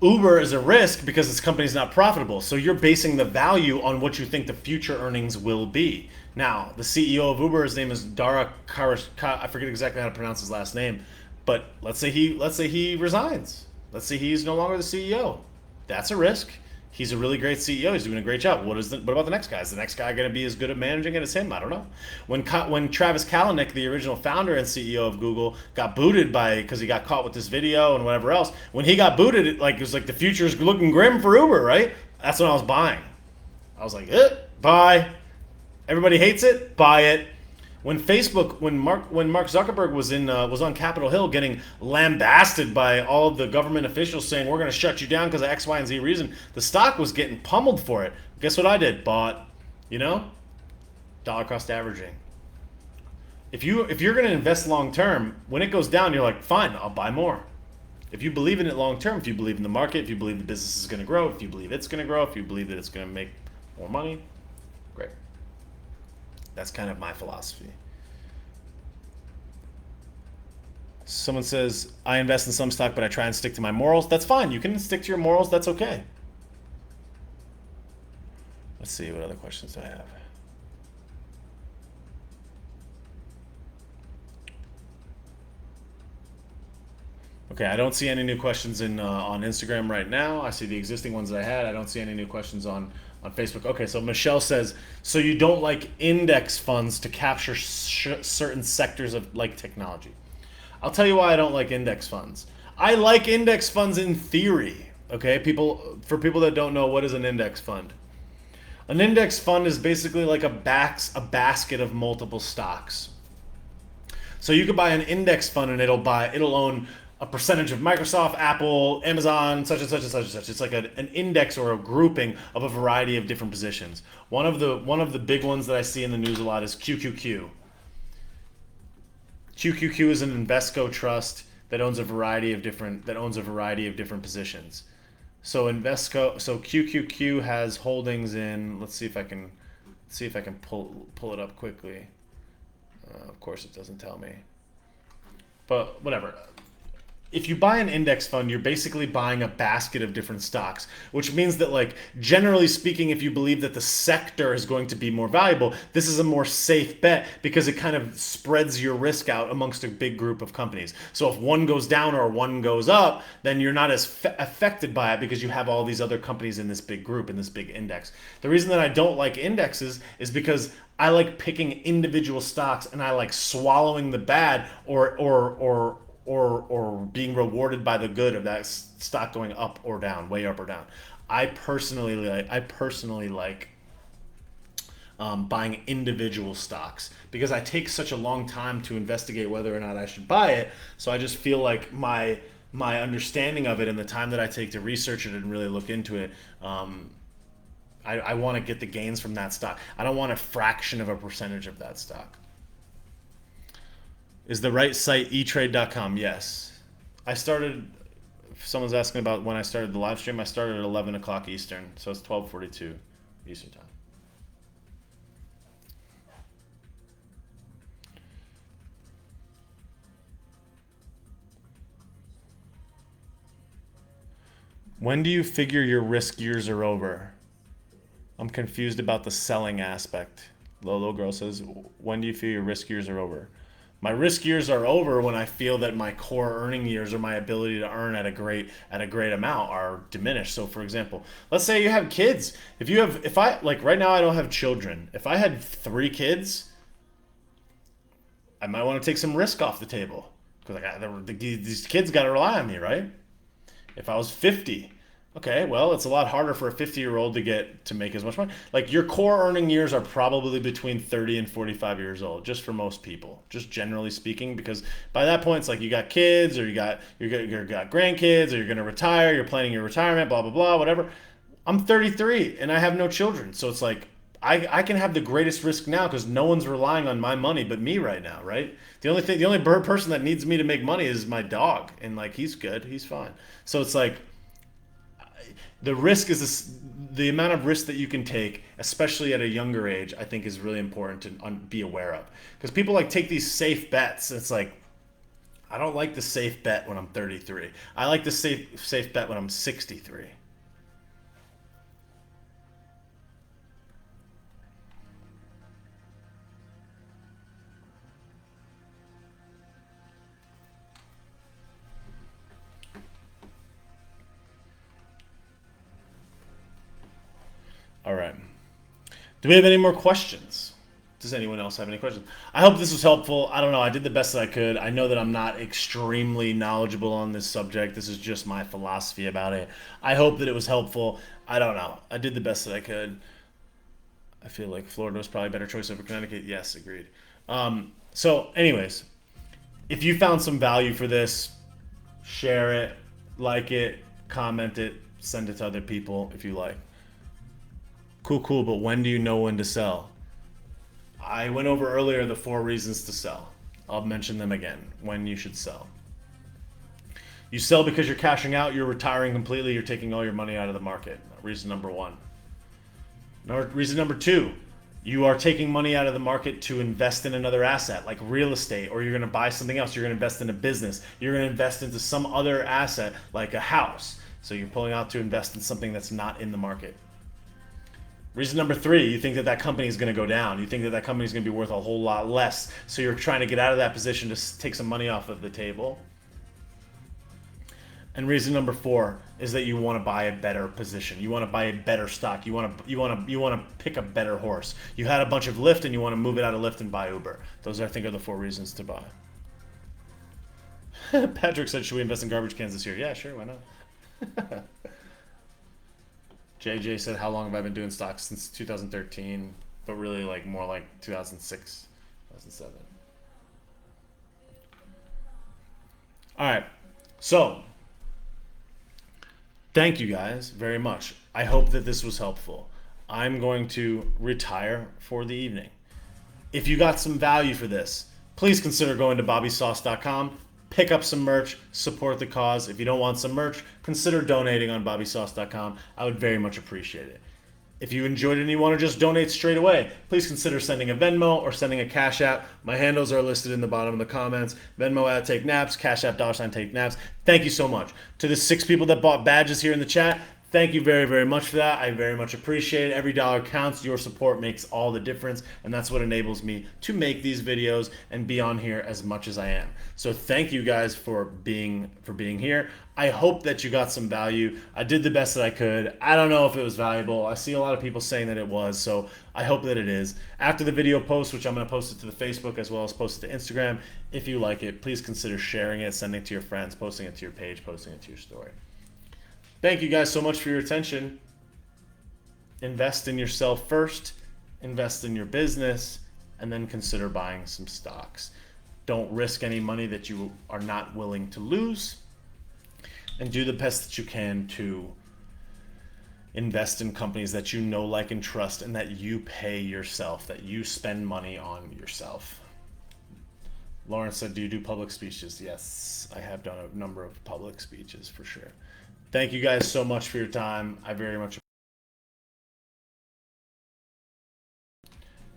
Uber is a risk because this company's not profitable, so you're basing the value on what you think the future earnings will be. Now, the CEO of Uber, his name is Dara Khosrowshahi, I forget exactly how to pronounce his last name, but let's say he resigns. Let's say he's no longer the CEO. That's a risk. He's a really great CEO. He's doing a great job. What about the next guy? Is the next guy going to be as good at managing it as him? I don't know. When Travis Kalanick, the original founder and CEO of Google, got booted because he got caught with this video and whatever else, when he got booted, it was like the future's looking grim for Uber, right? That's when I was buying. I was like, buy. Everybody hates it, buy it. When Mark Zuckerberg was on Capitol Hill getting lambasted by all of the government officials saying we're going to shut you down because of X, Y, and Z reason, the stock was getting pummeled for it. Guess what I did? Bought. Dollar cost averaging. If you're going to invest long term, when it goes down, you're like, fine, I'll buy more. If you believe in it long term, if you believe in the market, if you believe the business is going to grow, if you believe it's going to grow, if you believe that it's going to make more money, great. That's kind of my philosophy. Someone says, I invest in some stock, but I try and stick to my morals. That's fine. You can stick to your morals. That's okay. Let's see what other questions do I have. Okay, I don't see any new questions on Instagram right now. I see the existing ones that I had. I don't see any new questions on Facebook. Okay, so Michelle says, so you don't like index funds to capture certain sectors of like technology. I'll tell you why I don't like index funds. I like index funds in theory, okay? For people that don't know, what is an index fund? An index fund is basically like a basket of multiple stocks. So you could buy an index fund and it'll own a percentage of Microsoft, Apple, Amazon, such and such and such and such. It's like an index or a grouping of a variety of different positions. One of the big ones that I see in the news a lot is QQQ. QQQ is an Invesco trust that owns a variety of different positions. So QQQ has holdings in. Let's see if I can pull it up quickly. Of course, it doesn't tell me, but whatever. If you buy an index fund, you're basically buying a basket of different stocks, which means that, like, generally speaking, if you believe that the sector is going to be more valuable, this is a more safe bet because it kind of spreads your risk out amongst a big group of companies. So if one goes down or one goes up, then you're not as affected by it because you have all these other companies in this big group, in this big index. The reason that I don't like indexes is because I like picking individual stocks and I like swallowing the bad or being rewarded by the good of that stock going up or down, way up or down. I personally like buying individual stocks because I take such a long time to investigate whether or not I should buy it. So I just feel like my understanding of it and the time that I take to research it and really look into it, I want to get the gains from that stock. I don't want a fraction of a percentage of that stock. Is the right site etrade.com? Yes. If someone's asking about when I started the live stream, I started at 11 o'clock Eastern, so it's 12:42 Eastern time. When do you figure your risk years are over? I'm confused about the selling aspect. Lolo Girl says, when do you feel your risk years are over? My risk years are over when I feel that my core earning years or my ability to earn at a great amount are diminished. So for example, let's say you have kids. If I like right now I don't have children. If I had 3 kids, I might want to take some risk off the table because these kids got to rely on me, right? If I was 50, okay, well, it's a lot harder for a 50-year-old to make as much money. Like, your core earning years are probably between 30 and 45 years old, just for most people, just generally speaking, because by that point, it's like you got kids or you got grandkids or you're going to retire, you're planning your retirement, blah, blah, blah, whatever. I'm 33 and I have no children. So it's like I can have the greatest risk now because no one's relying on my money but me right now, right? The only person that needs me to make money is my dog, and like he's good, he's fine. So it's like the risk is the amount of risk that you can take, especially at a younger age. I think is really important to be aware of because people like take these safe bets. It's like I don't like the safe bet when I'm 33. I like the safe bet when I'm 63. All right. Do we have any more questions? Does anyone else have any questions? I hope this was helpful. I don't know. I did the best that I could. I know that I'm not extremely knowledgeable on this subject. This is just my philosophy about it. I hope that it was helpful. I don't know. I did the best that I could. I feel like Florida was probably a better choice over Connecticut. Yes, agreed. So anyways, if you found some value for this, share it, like it, comment it, send it to other people if you like. Cool, but when do you know when to sell? I went over earlier the 4 reasons to sell. I'll mention them again. When you should sell. You sell because you're cashing out, you're retiring completely, you're taking all your money out of the market. Reason number 1. Reason number 2, you are taking money out of the market to invest in another asset like real estate, or you're going to buy something else. You're going to invest in a business. You're going to invest into some other asset like a house. So you're pulling out to invest in something that's not in the market. Reason number 3, you think that company is going to go down. You think that company is going to be worth a whole lot less. So you're trying to get out of that position to take some money off of the table. And reason number 4 is that you want to buy a better position. You want to buy a better stock. You want to pick a better horse. You had a bunch of Lyft and you want to move it out of Lyft and buy Uber. Those I think are the 4 reasons to buy. Patrick said, "Should we invest in garbage cans this year?" Yeah, sure. Why not? JJ said, how long have I been doing stocks? Since 2013, but really like more like 2006, 2007. All right, so thank you guys very much. I hope that this was helpful. I'm going to retire for the evening. If you got some value for this, please consider going to bobbysauce.com, pick up some merch, support the cause. If you don't want some merch, consider donating on bobbysauce.com. I would very much appreciate it. If you enjoyed it and you want to just donate straight away, please consider sending a Venmo or sending a Cashapp. My handles are listed in the bottom of the comments. Venmo at takenaps, Cashapp $takenaps. Thank you so much. To the 6 people that bought badges here in the chat, thank you very, very much for that. I very much appreciate it. Every dollar counts. Your support makes all the difference, and that's what enables me to make these videos and be on here as much as I am. So thank you guys for being here. I hope that you got some value. I did the best that I could. I don't know if it was valuable. I see a lot of people saying that it was, so I hope that it is. After the video post, which I'm going to post it to the Facebook as well as post it to Instagram, if you like it, please consider sharing it, sending it to your friends, posting it to your page, posting it to your story. Thank you guys so much for your attention. Invest in yourself first, invest in your business, and then consider buying some stocks. Don't risk any money that you are not willing to lose, and do the best that you can to invest in companies that you know, like, and trust, and that you pay yourself, that you spend money on yourself. Lawrence said, do you do public speeches? Yes, I have done a number of public speeches for sure. Thank you guys so much for your time. I very much